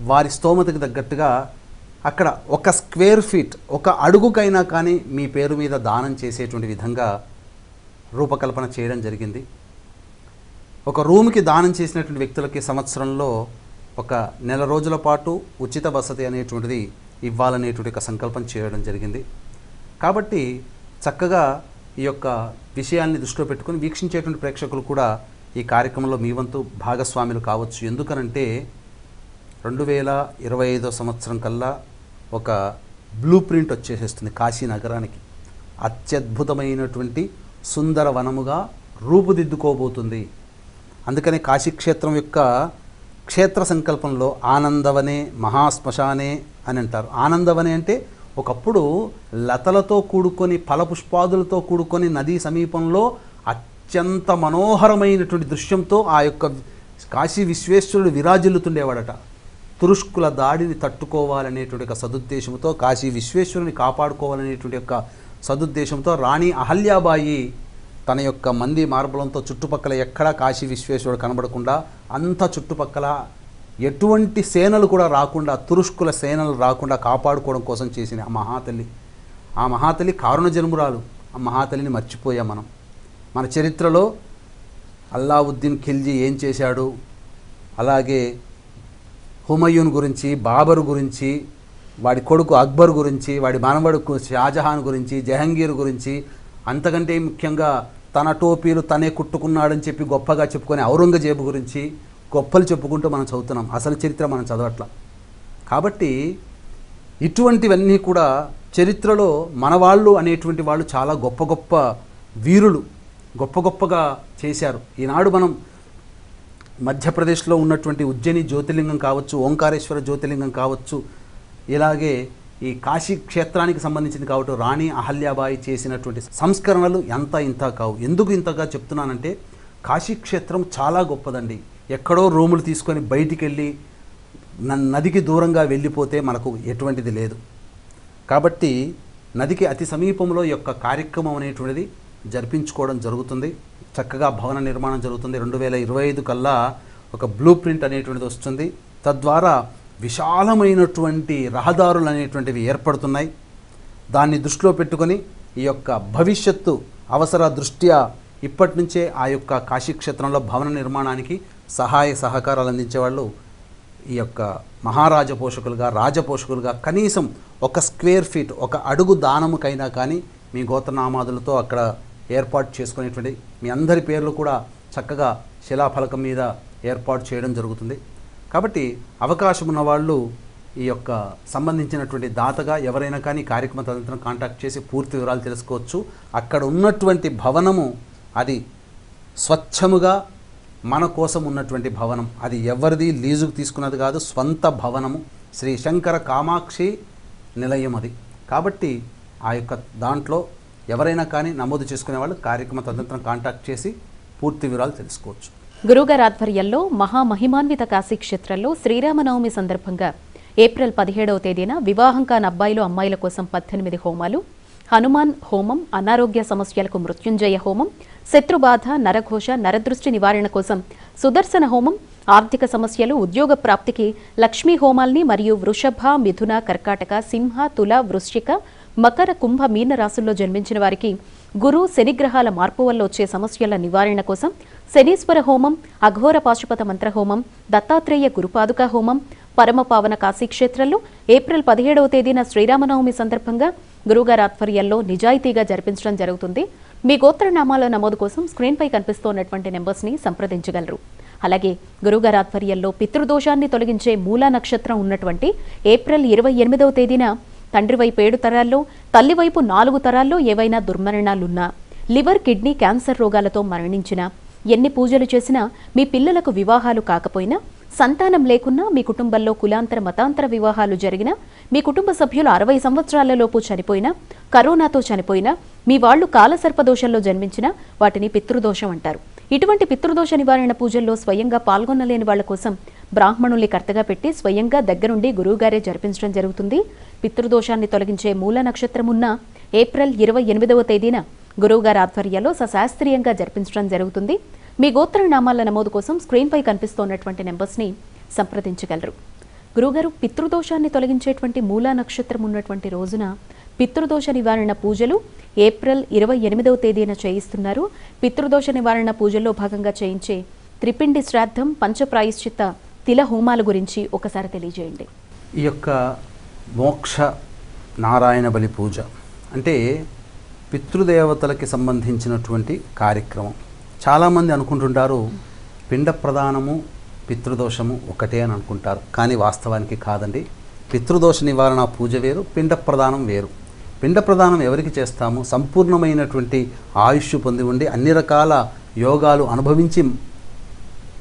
వారి స్తోమతకి తగ్గట్టుగా అక్కడ ఒక స్క్వేర్ ఫీట్, ఒక అడుగుకైనా కానీ మీ పేరు మీద దానం చేసేటువంటి విధంగా రూపకల్పన చేయడం జరిగింది. ఒక రూమ్కి దానం చేసినటువంటి వ్యక్తులకి సంవత్సరంలో 1 నెల రోజుల పాటు ఉచిత వసతి అనేటువంటిది ఇవ్వాలనేటువంటి ఒక సంకల్పం చేయడం జరిగింది. కాబట్టి చక్కగా ఈ యొక్క విషయాన్ని దృష్టిలో పెట్టుకుని వీక్షించేటువంటి ప్రేక్షకులు కూడా ఈ కార్యక్రమంలో మీ వంతు భాగస్వాములు కావచ్చు. ఎందుకనంటే 2025 సంవత్సరం కల్లా ఒక బ్లూ ప్రింట్ వచ్చేసేస్తుంది కాశీ నగరానికి. అత్యద్భుతమైనటువంటి సుందర వనముగా రూపుదిద్దుకోబోతుంది. అందుకనే కాశీక్షేత్రం యొక్క క్షేత్ర సంకల్పంలో ఆనందవనే, మహాశ్మశానే అని అంటారు. ఆనందవనే అంటే ఒకప్పుడు లతలతో కూడుకొని, ఫలపుష్పాదులతో కూడుకొని నదీ సమీపంలో అత్యంత మనోహరమైనటువంటి దృశ్యంతో ఆ యొక్క కాశీ విశ్వేశ్వరుడు విరాజిల్లుతుండేవాడట. తురుష్కుల దాడిని తట్టుకోవాలనేటువంటి ఒక సదుద్దేశంతో, కాశీ విశ్వేశ్వరుని కాపాడుకోవాలనేటువంటి యొక్క సదుద్దేశంతో రాణి అహల్యాబాయి తన యొక్క మంది మార్బలంతో చుట్టుపక్కల ఎక్కడా కాశీ విశ్వేశ్వరుడు కనబడకుండా అంత చుట్టుపక్కల ఎటువంటి సేనలు కూడా రాకుండా, తురుష్కుల సేనలు రాకుండా కాపాడుకోవడం కోసం చేసిన ఆ మహాతల్లి. ఆ మహాతల్లి కారుణ జన్మురాలు. ఆ మహాతల్లిని మర్చిపోయాం మనం. మన చరిత్రలో అల్లావుద్దీన్ ఖిల్జీ ఏం చేశాడు, అలాగే హుమయూన్ గురించి, బాబర్ గురించి, వాడి కొడుకు అక్బర్ గురించి, వాడి మనవడు షాజహాన్ గురించి, జహంగీర్ గురించి, అంతకంటే ముఖ్యంగా తన టోపీలు తనే కుట్టుకున్నాడని చెప్పి గొప్పగా చెప్పుకొని ఔరంగజేబు గురించి గొప్పలు చెప్పుకుంటూ మనం చదువుతున్నాం. అసలు చరిత్ర మనం చదవట్ల. కాబట్టి ఇటువంటివన్నీ కూడా చరిత్రలో మనవాళ్ళు అనేటువంటి వాళ్ళు చాలా గొప్ప గొప్ప వీరులు గొప్ప గొప్పగా చేశారు. ఈనాడు మనం మధ్యప్రదేశ్లో ఉన్నటువంటి ఉజ్జయిని జ్యోతిర్లింగం కావచ్చు, ఓంకారేశ్వర జ్యోతిర్లింగం కావచ్చు, ఇలాగే ఈ కాశీ క్షేత్రానికి సంబంధించింది కాబట్టి రాణి అహల్యాబాయి చేసినటువంటి సంస్కరణలు ఎంత ఇంత కావు. ఎందుకు ఇంతగా చెప్తున్నానంటే కాశీ క్షేత్రం చాలా గొప్పదండి. ఎక్కడో రూములు తీసుకొని బయటికి వెళ్ళి నదికి దూరంగా వెళ్ళిపోతే మనకు ఎటువంటిది లేదు. కాబట్టి నదికి అతి సమీపంలో ఈ యొక్క కార్యక్రమం అనేటువంటిది జరిపించుకోవడం జరుగుతుంది. చక్కగా భవన నిర్మాణం జరుగుతుంది. 2025 కల్లా ఒక బ్లూ ప్రింట్ అనేటువంటిది వస్తుంది. తద్వారా విశాలమైనటువంటి రహదారులు అనేటువంటివి ఏర్పడుతున్నాయి. దాన్ని దృష్టిలో పెట్టుకొని ఈ యొక్క భవిష్యత్తు అవసర దృష్ట్యా ఇప్పటి నుంచే ఆ యొక్క కాశీక్షేత్రంలో భవన నిర్మాణానికి సహాయ సహకారాలు అందించేవాళ్ళు ఈ యొక్క మహారాజ పోషకులుగా, రాజపోషకులుగా కనీసం 1 స్క్వేర్ ఫీట్, 1 అడుగు దానముకైనా కానీ మీ గోత్రనామాదులతో అక్కడ ఏర్పాటు చేసుకునేటువంటి మీ అందరి పేర్లు కూడా చక్కగా శిలాఫలకం మీద ఏర్పాటు చేయడం జరుగుతుంది. కాబట్టి అవకాశం ఉన్నవాళ్ళు ఈ యొక్క సంబంధించినటువంటి దాతగా ఎవరైనా కానీ కార్యక్రమ తదనంతరం కాంటాక్ట్ చేసి పూర్తి వివరాలు తెలుసుకోవచ్చు. అక్కడ ఉన్నటువంటి భవనము అది స్వచ్ఛముగా మన కోసం ఉన్నటువంటి భవనం. అది ఎవరిది లీజుకు తీసుకున్నది కాదు, స్వంత భవనము. శ్రీ శంకర కామాక్షి నిలయం అది. కాబట్టి ఆ యొక్క దాంట్లో ఎవరైనా కానీ నమోదు చేసుకునే వాళ్ళు కార్యక్రమ తదనంతరం కాంటాక్ట్ చేసి పూర్తి వివరాలు తెలుసుకోవచ్చు. గురుగారి ఆధ్వర్యంలో మహామహిమాన్విత కాశీ క్షేత్రంలో శ్రీరామనవమి సందర్భంగా ఏప్రిల్ 17వ తేదీన వివాహం కాని అబ్బాయిలు అమ్మాయిల కోసం 18 హోమాలు, హనుమాన్ హోమం, అనారోగ్య సమస్యలకు మృత్యుంజయ హోమం, శత్రుబాధ, నరఘోష, నరదృష్టి నివారణ కోసం సుదర్శన హోమం, ఆర్థిక సమస్యలు, ఉద్యోగ ప్రాప్తికి లక్ష్మీ హోమాల్ని మరియు వృషభ, మిథున, కర్కాటక, సింహ, తుల, వృశ్చిక, మకర, కుంభ, మీన రాశుల్లో జన్మించిన వారికి గురు శనిగ్రహాల మార్పు వల్ల వచ్చే సమస్యల నివారణ కోసం శనీశ్వర హోమం, అఘోర పాశుపత మంత్ర హోమం, దత్తాత్రేయ గురుపాదుకా హోమం, పరమపావన కాశీక్షేత్రంలో ఏప్రిల్ 17వ తేదీన శ్రీరామనవమి సందర్భంగా గురుగారి ఆధ్వర్యంలో నిజాయితీగా జరిపించడం జరుగుతుంది. మీ గోత్రనామాల నమోదు కోసం స్క్రీన్పై కనిపిస్తున్నటువంటి నెంబర్స్ని సంప్రదించగలరు. అలాగే గురుగారి ఆధ్వర్యంలో పితృదోషాన్ని తొలగించే మూలా నక్షత్రం ఉన్నటువంటి ఏప్రిల్ 28వ తేదీన తండ్రి వైపు 7 తరాల్లో, తల్లి వైపు 4 తరాల్లో ఏవైనా దుర్మరణాలున్నా, లివర్, కిడ్నీ, క్యాన్సర్ రోగాలతో మరణించినా, ఎన్ని పూజలు చేసినా మీ పిల్లలకు వివాహాలు కాకపోయినా, సంతానం లేకున్నా, మీ కుటుంబంలో కులాంతర మతాంతర వివాహాలు జరిగినా, మీ కుటుంబ సభ్యులు 60 సంవత్సరాలలోపు చనిపోయినా, కరోనాతో చనిపోయినా, మీ వాళ్లు కాలసర్పదోషంలో జన్మించినా వాటిని పితృదోషం అంటారు. ఇటువంటి పితృదోష నివారణ పూజల్లో స్వయంగా పాల్గొనలేని వాళ్ల కోసం బ్రాహ్మణుల్ని కర్తగా పెట్టి స్వయంగా దగ్గరుండి గురువుగారే జరిపించడం జరుగుతుంది. పితృదోషాన్ని తొలగించే మూల నక్షత్రం ఉన్న ఏప్రిల్ 28వ తేదీన గురువుగారి ఆధ్వర్యంలో సశాస్త్రీయంగా జరిపించడం జరుగుతుంది. మీ గోత్రనామాల నమోదు కోసం స్క్రీన్పై కనిపిస్తున్నటువంటి నెంబర్స్ని సంప్రదించగలరు. గురువుగారు, పితృదోషాన్ని తొలగించేటువంటి మూలా నక్షత్రం ఉన్నటువంటి రోజున పితృదోష నివారణ పూజలు ఏప్రిల్ 28వ తేదీన చేయిస్తున్నారు. పితృదోష నివారణ పూజల్లో భాగంగా చేయించే త్రిపిండి శ్రాద్ధం, పంచప్రాయశ్చిత్త, తిల హోమాల గురించి ఒకసారి తెలియజేయండి. ఈ యొక్క మోక్ష నారాయణ బలి పూజ అంటే పితృదేవతలకి సంబంధించినటువంటి కార్యక్రమం. చాలామంది అనుకుంటుంటారు పిండ ప్రదానము పితృదోషము ఒకటే అని అనుకుంటారు. కానీ వాస్తవానికి కాదండి. పితృదోష నివారణ పూజ వేరు, పిండ ప్రదానం వేరు. పిండ ప్రదానం ఎవరికి చేస్తాము? సంపూర్ణమైనటువంటి ఆయుష్ పొంది ఉండి అన్ని రకాల యోగాలు అనుభవించి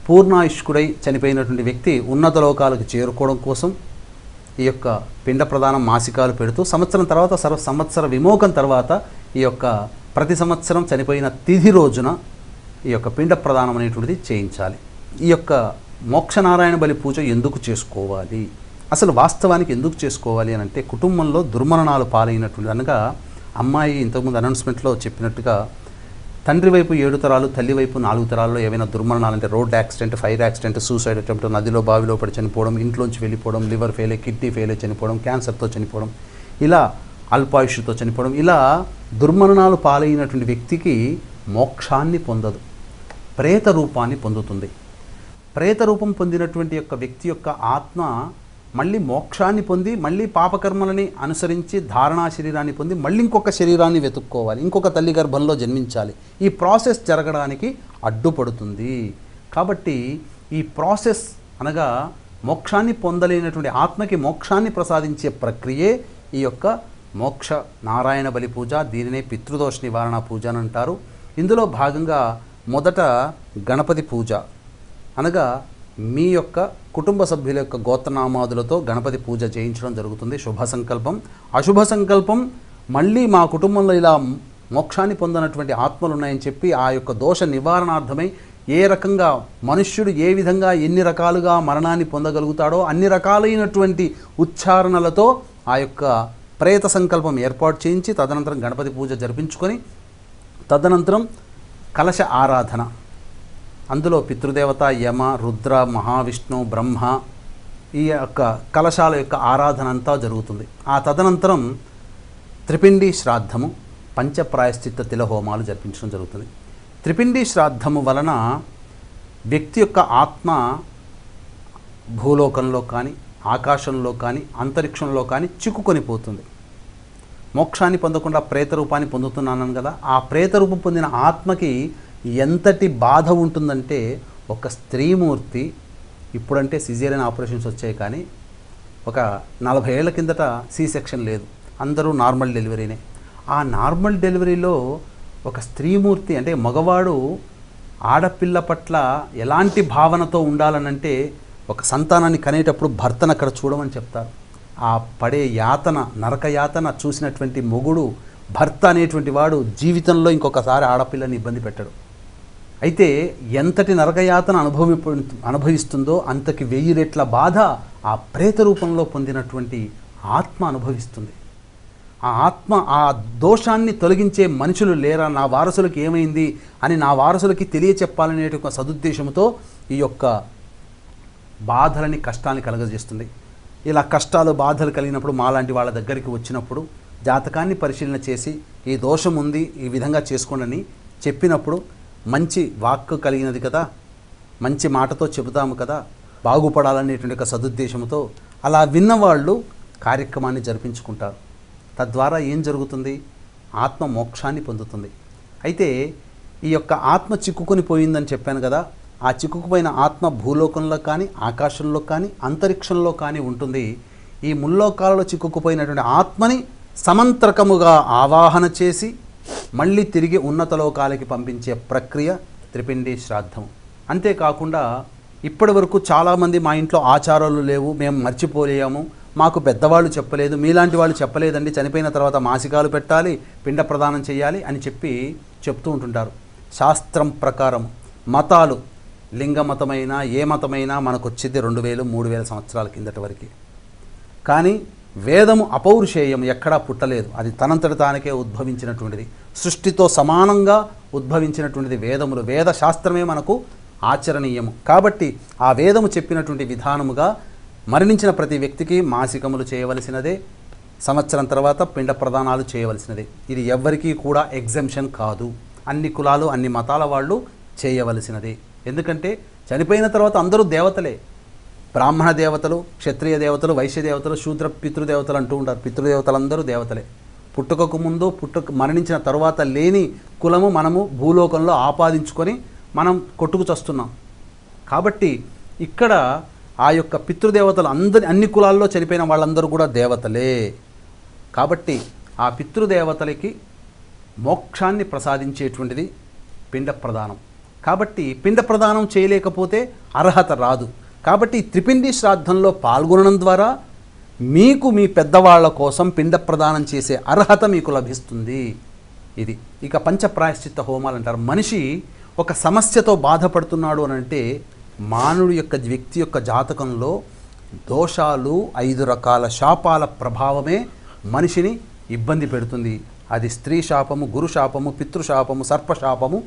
పూర్ణాయుష్కుడై చనిపోయినటువంటి వ్యక్తి ఉన్నత లోకాలకు చేరుకోవడం కోసం ఈ యొక్క పిండ ప్రదానం మాసికాలు పెడుతూ సంవత్సరం తర్వాత సంవత్సర విమోకం తర్వాత ఈ యొక్క ప్రతి సంవత్సరం చనిపోయిన తిథి రోజున ఈ యొక్క పిండ ప్రదానం అనేటువంటిది చేయించాలి. ఈ యొక్క మోక్షనారాయణ బలి పూజ ఎందుకు చేసుకోవాలి, అసలు వాస్తవానికి ఎందుకు చేసుకోవాలి అని అంటే, కుటుంబంలో దుర్మరణాలు పాలైనటువంటి అనగా అమ్మాయి ఇంతకుముందు అనౌన్స్మెంట్లో చెప్పినట్టుగా తండ్రి వైపు 7 తరాలు, తల్లి వైపు 4 తరాల్లో ఏవైనా దుర్మరణాలు అంటే road accident, fire accident, suicide attempt, నదిలో బావిలో పడి చనిపోవడం, ఇంట్లోంచి వెళ్ళిపోవడం, లివర్ ఫెయిల్, కిడ్నీ ఫెయిల్ చనిపోవడం, క్యాన్సర్తో చనిపోవడం, ఇలా అల్పాయుష్తో చనిపోవడం, ఇలా దుర్మరణాలు పాలైనటువంటి వ్యక్తికి మోక్షాన్ని పొందదు, ప్రేత రూపాన్ని పొందుతుంది. ప్రేత రూపం పొందినటువంటి యొక్క వ్యక్తి యొక్క ఆత్మ మళ్ళీ మోక్షాన్ని పొంది మళ్ళీ పాపకర్మలని అనుసరించి ధారణా శరీరాన్ని పొంది మళ్ళీ ఇంకొక శరీరాన్ని వెతుక్కోవాలి, ఇంకొక తల్లి గర్భంలో జన్మించాలి. ఈ ప్రాసెస్ జరగడానికి అడ్డుపడుతుంది. కాబట్టి ఈ ప్రాసెస్ అనగా మోక్షాన్ని పొందలేనటువంటి ఆత్మకి మోక్షాన్ని ప్రసాదించే ప్రక్రియే ఈ యొక్క మోక్ష నారాయణ బలి పూజ. దీనినే పితృదోష నివారణ పూజ అని అంటారు. ఇందులో భాగంగా మొదట గణపతి పూజ అనగా మీ యొక్క కుటుంబ సభ్యుల యొక్క గోత్రనామాదులతో గణపతి పూజ చేయించడం జరుగుతుంది. శుభ సంకల్పం, అశుభ సంకల్పం మళ్ళీ మా కుటుంబంలో ఇలా మోక్షాన్ని పొందనటువంటి ఆత్మలు ఉన్నాయని చెప్పి ఆ యొక్క దోష నివారణార్థమై ఏ రకంగా మనుష్యుడు ఏ విధంగా ఎన్ని రకాలుగా మరణాన్ని పొందగలుగుతాడో అన్ని రకాలైనటువంటి ఉచ్చారణలతో ఆ యొక్క ప్రేత సంకల్పం ఏర్పాటు చేయించి తదనంతరం గణపతి పూజ జరిపించుకొని తదనంతరం కలశ ఆరాధన, అందులో పితృదేవత, యమ, రుద్ర, మహావిష్ణు, బ్రహ్మ ఈ యొక్క కలశాల యొక్క ఆరాధన అంతా జరుగుతుంది. ఆ తదనంతరం త్రిపిండి శ్రాద్ధము, పంచప్రాయశ్చిత్త తిలహోమాలు జరిపించడం జరుగుతుంది. త్రిపిండి శ్రాద్ధము వలన వ్యక్తి యొక్క ఆత్మ భూలోకంలో కానీ ఆకాశంలో కానీ అంతరిక్షంలో కానీ చిక్కుకొని పోతుంది. మోక్షాన్ని పొందకుండా ప్రేత రూపాన్ని పొందుతున్నాను కదా, ఆ ప్రేత రూపం పొందిన ఆత్మకి ఎంతటి బాధ ఉంటుందంటే, ఒక స్త్రీమూర్తి ఇప్పుడంటే సిజేరియన్ ఆపరేషన్స్ వచ్చాయి కానీ ఒక 40 ఏళ్ల కిందట సి సెక్షన్ లేదు, అందరూ నార్మల్ డెలివరీనే. ఆ నార్మల్ డెలివరీలో ఒక స్త్రీమూర్తి అంటే మగవాడు ఆడపిల్ల పట్ల ఎలాంటి భావనతో ఉండాలనంటే, ఒక సంతానాన్ని కనేటప్పుడు భర్తను అక్కడ చూడమని చెప్తారు. ఆ పడే యాతన, నరక యాతన చూసినటువంటి మొగుడు, భర్త అనేటువంటి వాడు జీవితంలో ఇంకొకసారి ఆడపిల్లని ఇబ్బంది పెట్టడు. అయితే ఎంతటి నరకయాతన అనుభవిస్తుందో అంతకి 1000 రెట్ల బాధ ఆ ప్రేత రూపంలో పొందినటువంటి ఆత్మ అనుభవిస్తుంది. ఆ ఆత్మ ఆ దోషాన్ని తొలగించే మనుషులు లేరా, నా వారసులకు ఏమైంది అని నా వారసులకి తెలియచెప్పాలనే ఒక సదుద్దేశంతో ఈ యొక్క బాధలని, కష్టాన్ని కలగజేస్తుంది. ఇలా కష్టాలు, బాధలు కలిగినప్పుడు మాలాంటి వాళ్ళ దగ్గరికి వచ్చినప్పుడు జాతకాన్ని పరిశీలన చేసి ఈ దోషం ఉంది, ఈ విధంగా చేసుకోండి అని చెప్పినప్పుడు మంచి వాక్కు కలిగినది కదా, మంచి మాటతో చెబుతాము కదా, బాగుపడాలనేటువంటి ఒక సదుద్దేశంతో అలా విన్నవాళ్ళు కార్యక్రమాన్ని జరిపించుకుంటారు. తద్వారా ఏం జరుగుతుంది? ఆత్మ మోక్షాన్ని పొందుతుంది. అయితే ఈ యొక్క ఆత్మ చిక్కుకొని పోయిందని చెప్పాను కదా, ఆ చిక్కుకుపోయిన ఆత్మ భూలోకంలో కానీ ఆకాశంలో కానీ అంతరిక్షంలో కానీ ఉంటుంది. ఈ ముల్లోకాలలో చిక్కుకుపోయినటువంటి ఆత్మని సమంత్రకముగా ఆవాహన చేసి మళ్ళీ తిరిగి ఉన్నత లోకాలకి పంపించే ప్రక్రియ త్రిపిండి శ్రాద్ధం. అంతేకాకుండా ఇప్పటి వరకు చాలామంది మా ఇంట్లో ఆచారాలు లేవు, మేము మర్చిపోలేము, మాకు పెద్దవాళ్ళు చెప్పలేదు, మీలాంటి వాళ్ళు చెప్పలేదండి, చనిపోయిన తర్వాత మాసికాలు పెట్టాలి, పిండ ప్రదానం చేయాలి అని చెప్తూ ఉంటుంటారు. శాస్త్రం ప్రకారం మతాలు, లింగ మతమైనా ఏ మతమైనా మనకు వచ్చేది 2000-3000 సంవత్సరాల కిందటి వరకు. కానీ వేదము అపౌరుషేయం, ఎక్కడా పుట్టలేదు, అది తనంతట తానికే ఉద్భవించినటువంటిది, సృష్టితో సమానంగా ఉద్భవించినటువంటిది వేదములు. వేద శాస్త్రమే మనకు ఆచరణీయము. కాబట్టి ఆ వేదము చెప్పినటువంటి విధానముగా మరణించిన ప్రతి వ్యక్తికి మాసికములు చేయవలసినదే, సంవత్సరం తర్వాత పిండ ప్రదానాలు చేయవలసినదే. ఇది ఎవ్వరికీ కూడా ఎగ్జంప్షన్ కాదు, అన్ని కులాలు అన్ని మతాల వాళ్ళు చేయవలసినదే. ఎందుకంటే చనిపోయిన తర్వాత అందరూ దేవతలే, బ్రాహ్మణ దేవతలు, క్షత్రియ దేవతలు, వైశ్య దేవతలు, శూద్ర పితృదేవతలు అంటూ ఉంటారు. పితృదేవతలందరూ దేవతలే. పుట్టుకకు ముందు మరణించిన తరువాత లేని కులము మనము భూలోకంలో ఆపాదించుకొని మనం కొట్టుకు చస్తున్నాం. కాబట్టి ఇక్కడ ఆ యొక్క పితృదేవతలు అన్ని కులాల్లో చనిపోయిన వాళ్ళందరూ కూడా దేవతలే. కాబట్టి ఆ పితృదేవతలకి మోక్షాన్ని ప్రసాదించేటువంటిది పిండ ప్రదానం. కాబట్టి పిండ ప్రదానం చేయలేకపోతే అర్హత రాదు. కాబట్టి త్రిపిండి శ్రాద్ధంలో పాల్గొనడం ద్వారా మీకు మీ పెద్దవాళ్ల కోసం పిండ ప్రదానం చేసే అర్హత మీకు లభిస్తుంది. ఇది ఇక పంచప్రాయశ్చిత్త హోమాలు అంటారు. మనిషి ఒక సమస్యతో బాధపడుతున్నాడు అని అంటే మానవుడి యొక్క వ్యక్తి యొక్క జాతకంలో దోషాలు 5 రకాల శాపాల ప్రభావమే మనిషిని ఇబ్బంది పెడుతుంది. అది స్త్రీ శాపము, గురు శాపము, పితృశాపము, సర్పశాపము,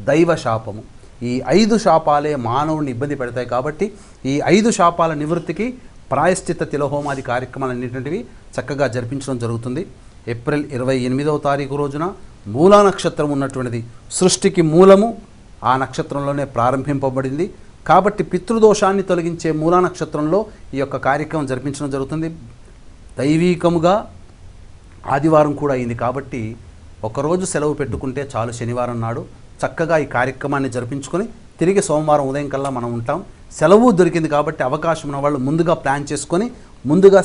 దైవ శాపము. ఈ 5 శాపాలే మానవుడిని ఇబ్బంది పెడతాయి. కాబట్టి ఈ 5 శాపాల నివృత్తికి ప్రాయశ్చిత్త తిలహోమాది కార్యక్రమాలు అనేటువంటివి చక్కగా జరిపించడం జరుగుతుంది. ఏప్రిల్ 28వ తారీఖు రోజున మూలా నక్షత్రం ఉన్నటువంటిది సృష్టికి మూలము ఆ నక్షత్రంలోనే ప్రారంభింపబడింది. కాబట్టి పితృదోషాన్ని తొలగించే మూలా నక్షత్రంలో ఈ యొక్క కార్యక్రమం జరిపించడం జరుగుతుంది. దైవీకముగా ఆదివారం కూడా అయింది. కాబట్టి ఒకరోజు సెలవు పెట్టుకుంటే చాలు, శనివారం నాడు చక్కగా ఈ కార్యక్రమాన్ని జరిపించుకొని తిరిగి సోమవారం ఉదయం కల్లా మనం ఉంటాం. సెలవు దొరికింది కాబట్టి అవకాశం ఉన్న వాళ్ళు ముందుగా ప్లాన్ చేసుకొని ముందుగా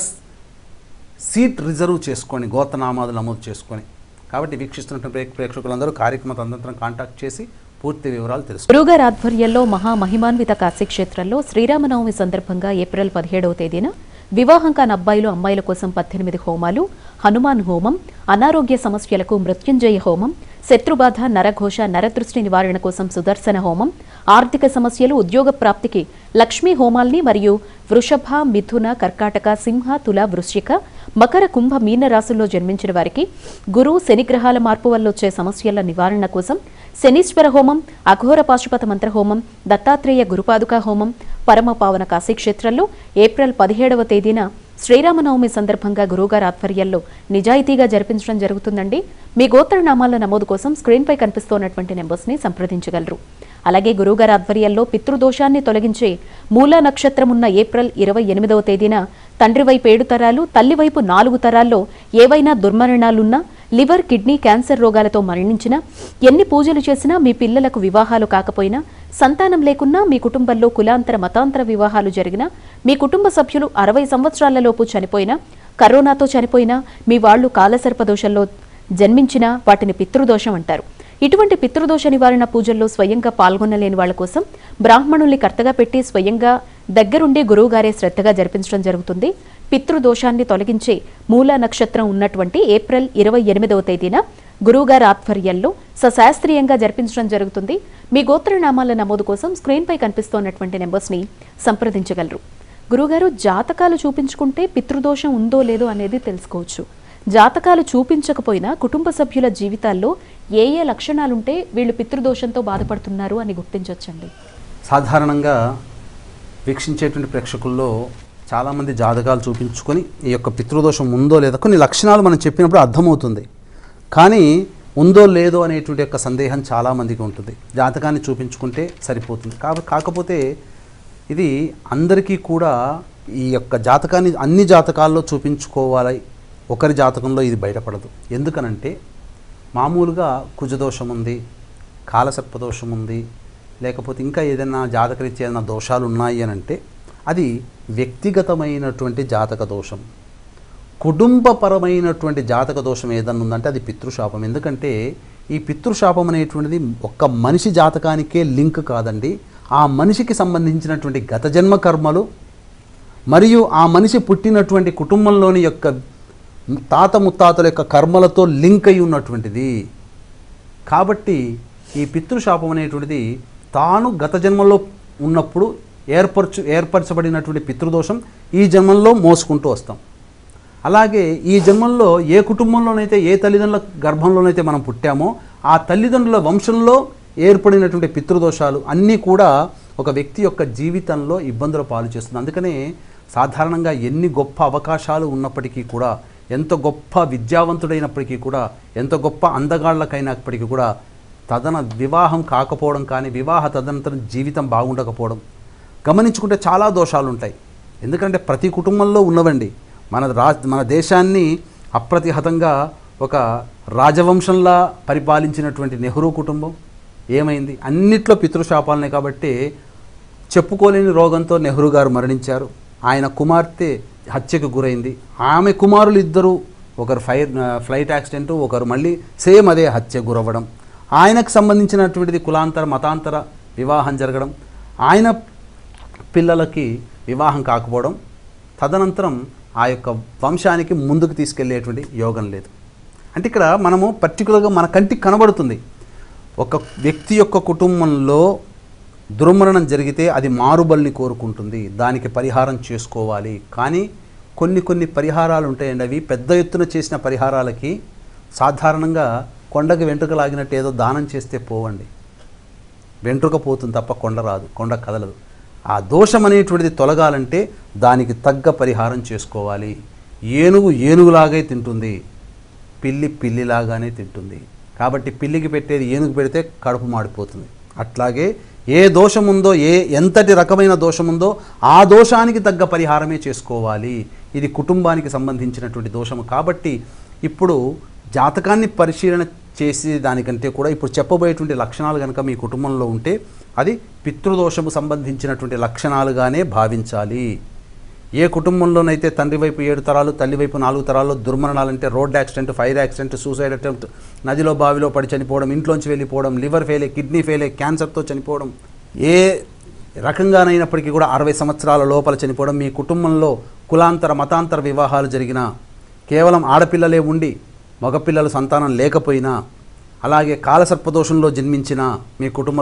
సీట్ రిజర్వ్ చేసుకొని గోత్రనామాదులు నమోదు చేసుకొని. కాబట్టి వీక్షిస్తున్న ప్రేక్షకులందరూ కార్యక్రమ తదనంతరం కాంటాక్ట్ చేసి పూర్తి వివరాలు తెలుసు. గురుగారి ఆధ్వర్యంలో మహామహిమాన్విత కాశీక్షేత్రంలో శ్రీరామనవమి సందర్భంగా ఏప్రిల్ 17వ తేదీన వివాహం కాని అబ్బాయిలు అమ్మాయిల కోసం 18 హోమాలు, హనుమాన్ హోమం, అనారోగ్య సమస్యలకు మృత్యుంజయ హోమం, శత్రుబాధ, నరఘోష, నరదృష్టి నివారణ కోసం సుదర్శన హోమం, ఆర్థిక సమస్యలు, ఉద్యోగ ప్రాప్తికి లక్ష్మీ హోమాల్ని మరియు వృషభ, మిథున, కర్కాటక, సింహ, తుల, వృశ్చిక, మకర, కుంభ, మీన రాశుల్లో జన్మించిన వారికి గురు శనిగ్రహాల మార్పు వల్ల వచ్చే సమస్యల నివారణ కోసం శనీశ్వర హోమం, అఘోర పాశుపత మంత్ర హోమం, దత్తాత్రేయ గురుపాదుకా హోమం పరమ పావన కాశీక్షేత్రంలో ఏప్రిల్ 17వ తేదీన శ్రీరామనవమి సందర్భంగా గురువుగారి ఆధ్వర్యంలో నిజాయితీగా జరిపించడం జరుగుతుందండి. మీ గోత్రనామాల నమోదు కోసం స్క్రీన్పై కనిపిస్తున్నటువంటి నెంబర్స్ని సంప్రదించగలరు. అలాగే గురువుగారి ఆధ్వర్యంలో పితృదోషాన్ని తొలగించే మూలా నక్షత్రం ఉన్న ఏప్రిల్ 28వ తేదీన తండ్రి వైపు 7 తరాలు, తల్లి వైపు 4 తరాల్లో ఏవైనా దుర్మరణాలున్నా, లివర్, కిడ్నీ, క్యాన్సర్ రోగాలతో మరణించినా, ఎన్ని పూజలు చేసినా మీ పిల్లలకు వివాహాలు కాకపోయినా, సంతానం లేకున్నా, మీ కుటుంబంలో కులాంతర మతాంతర వివాహాలు జరిగినా, మీ కుటుంబ సభ్యులు 60 సంవత్సరాలలోపు చనిపోయినా, కరోనాతో చనిపోయినా, మీ వాళ్లు కాలసర్పదోషంలో జన్మించినా వాటిని పితృదోషం అంటారు. ఇటువంటి పితృదోష నివారణ పూజల్లో స్వయంగా పాల్గొనలేని వాళ్ల కోసం బ్రాహ్మణుల్ని కర్తగా పెట్టి స్వయంగా దగ్గరుండి గురువుగారే శ్రద్ధగా జరిపించడం జరుగుతుంది. పితృదోషాన్ని తొలగించే మూలా నక్షత్రం ఉన్నటువంటి ఏప్రిల్ 28వ తేదీన గురువుగారి ఆధ్వర్యంలో సశాస్త్రీయంగా జరిపించడం జరుగుతుంది. మీ గోత్రనామాల నమోదు కోసం స్క్రీన్పై కనిపిస్తున్నటువంటి నెంబర్స్ని సంప్రదించగలరు. గురువుగారు, జాతకాలు చూపించుకుంటే పితృదోషం ఉందో లేదో అనేది తెలుసుకోవచ్చు. జాతకాలు చూపించకపోయినా కుటుంబ సభ్యుల జీవితాల్లో ఏ లక్షణాలుంటే వీళ్ళు పితృదోషంతో బాధపడుతున్నారు అని గుర్తించవచ్చండి? సాధారణంగా వీక్షించేటువంటి ప్రేక్షకుల్లో చాలామంది జాతకాలు చూపించుకొని ఈ యొక్క పితృదోషం ఉందో లేదో కొన్ని లక్షణాలు మనం చెప్పినప్పుడు అర్థమవుతుంది. కానీ ఉందో లేదో అనేటువంటి యొక్క సందేహం చాలామందికి ఉంటుంది. జాతకాన్ని చూపించుకుంటే సరిపోతుంది. కాకపోతే ఇది అందరికీ కూడా ఈ యొక్క జాతకాన్ని అన్ని జాతకాల్లో చూపించుకోవాలి, ఒకరి జాతకంలో ఇది బయటపడదు. ఎందుకనంటే మామూలుగా కుజదోషం ఉంది, కాలసర్పదోషం ఉంది, లేకపోతే ఇంకా ఏదైనా జాతకరీత్యా ఏదైనా దోషాలు ఉన్నాయి అని అంటే అది వ్యక్తిగతమైనటువంటి జాతక దోషం. కుటుంబపరమైనటువంటి జాతక దోషం ఏదన్నా ఉందంటే అది పితృశాపం. ఎందుకంటే ఈ పితృశాపం అనేటువంటిది ఒక్క మనిషి జాతకానికే లింక్ కాదండి. ఆ మనిషికి సంబంధించినటువంటి గత జన్మ కర్మలు మరియు ఆ మనిషి పుట్టినటువంటి కుటుంబంలోని యొక్క తాత ముత్తాతల యొక్క కర్మలతో లింక్ అయి ఉన్నటువంటిది. కాబట్టి ఈ పితృశాపం అనేటువంటిది తాను గత జన్మలో ఉన్నప్పుడు ఏర్పరచబడినటువంటి పితృదోషం ఈ జన్మల్లో మోసుకుంటూ వస్తాం. అలాగే ఈ జన్మల్లో ఏ కుటుంబంలోనైతే ఏ తల్లిదండ్రుల గర్భంలోనైతే మనం పుట్టామో ఆ తల్లిదండ్రుల వంశంలో ఏర్పడినటువంటి పితృదోషాలు అన్నీ కూడా ఒక వ్యక్తి యొక్క జీవితంలో ఇబ్బందుల పాలు చేస్తుంది. అందుకనే సాధారణంగా ఎన్ని గొప్ప అవకాశాలు ఉన్నప్పటికీ కూడా, ఎంత గొప్ప విద్యావంతుడైనప్పటికీ కూడా, ఎంత గొప్ప అందగాళ్ళకైనప్పటికీ కూడా వివాహం కాకపోవడం కానీ, వివాహ తదనంతరం జీవితం బాగుండకపోవడం గమనించుకుంటే చాలా దోషాలు ఉంటాయి. ఎందుకంటే ప్రతి కుటుంబంలో ఉన్నవండి. మన దేశాన్ని అప్రతిహతంగా ఒక రాజవంశంలా పరిపాలించినటువంటి నెహ్రూ కుటుంబం ఏమైంది? అన్నిట్లో పితృశాపాలనే. కాబట్టి చెప్పుకోలేని రోగంతో నెహ్రూ గారు మరణించారు. ఆయన కుమార్తె హత్యకు గురైంది. ఆమె కుమారులు ఇద్దరు, ఒకరు ఫ్లైట్ యాక్సిడెంట్, ఒకరు మళ్ళీ సేమ్ అదే హత్య గురవ్వడం, ఆయనకు సంబంధించినటువంటిది కులాంతర మతాంతర వివాహం జరగడం, ఆయన పిల్లలకి వివాహం కాకపోవడం, తదనంతరం ఆ యొక్క వంశానికి ముందుకు తీసుకెళ్లేటువంటి యోగం లేదు. అంటే ఇక్కడ మనము పర్టికులర్గా మన కంటికి కనబడుతుంది, ఒక వ్యక్తి యొక్క కుటుంబంలో దుర్మరణం జరిగితే అది మారుబల్ని కోరుకుంటుంది, దానికి పరిహారం చేసుకోవాలి. కానీ కొన్ని పరిహారాలు ఉంటాయండి, అవి పెద్ద ఎత్తున చేసిన పరిహారాలకి సాధారణంగా కొండకి వెంట్రుక లాగినట్టు ఏదో దానం చేస్తే పోవండి, వెంట్రుక పోతుంది తప్ప కొండ రాదు, కొండ కదలదు. ఆ దోషం అనేటువంటిది తొలగాలంటే దానికి తగ్గ పరిహారం చేసుకోవాలి. ఏనుగు ఏనుగులాగే తింటుంది, పిల్లి పిల్లిలాగానే తింటుంది. కాబట్టి పిల్లికి పెట్టేది ఏనుగు పెడితే కడుపు మాడిపోతుంది. అట్లాగే ఏ దోషం ఉందో, ఎంతటి రకమైన దోషం ఉందో ఆ దోషానికి తగ్గ పరిహారమే చేసుకోవాలి. ఇది కుటుంబానికి సంబంధించినటువంటి దోషము. కాబట్టి ఇప్పుడు జాతకాన్ని పరిశీలన చేసే దానికంటే కూడా ఇప్పుడు చెప్పబోయేటువంటి లక్షణాలు కనుక మీ కుటుంబంలో ఉంటే అది పితృదోషము సంబంధించినటువంటి లక్షణాలుగానే భావించాలి. ఏ కుటుంబంలోనైతే తండ్రి వైపు 7 తరాలు, తల్లి వైపు 4 తరాల్లో దుర్మరణాలంటే road accident, fire accident, suicide attempt, నదిలో బావిలో పడి చనిపోవడం, ఇంట్లోంచి వెళ్ళిపోవడం, లివర్ ఫెయిలే, కిడ్నీ ఫెయిలే, క్యాన్సర్తో చనిపోవడం, ఏ రకంగానైనప్పటికీ కూడా 60 సంవత్సరాల లోపల చనిపోవడం, మీ కుటుంబంలో కులాంతర మతాంతర వివాహాలు జరిగినా, కేవలం ఆడపిల్లలే ఉండి మగపిల్లలు సంతానం లేకపోయినా, అలాగే కాలసర్పదోషంలో జన్మించిన మీ కుటుంబ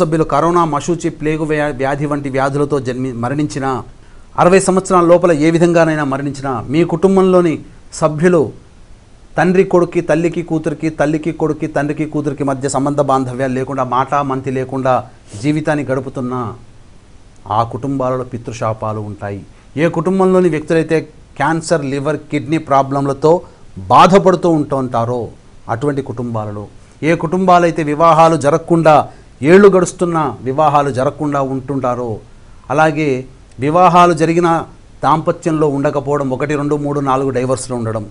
సభ్యులు కరోనా, మశూచి, ప్లేగు వ్యాధి వంటి వ్యాధులతో మరణించిన, 60 సంవత్సరాల లోపల ఏ విధంగానైనా మరణించిన మీ కుటుంబంలోని సభ్యులు తండ్రి కొడుక్కి, తల్లికి కూతురికి, తల్లికి కొడుక్కి, తండ్రికి కూతురికి మధ్య సంబంధ బాంధవ్యాలు లేకుండా, మాటామంతి లేకుండా జీవితాన్ని గడుపుతున్న ఆ కుటుంబాలలో పితృశాపాలు ఉంటాయి. ఏ కుటుంబంలోని వ్యక్తులైతే క్యాన్సర్, లివర్, కిడ్నీ ప్రాబ్లంలతో బాధపడుతూ ఉంటుంటారో అటువంటి కుటుంబాలలో, ఏ కుటుంబాలైతే వివాహాలు జరగకుండా ఏళ్ళు గడుస్తున్న వివాహాలు జరగకుండా ఉంటుంటారో, అలాగే వివాహాలు జరిగిన దాంపత్యంలో ఉండకపోవడం, 1, 2, 3, 4 డైవర్స్లో ఉండడం,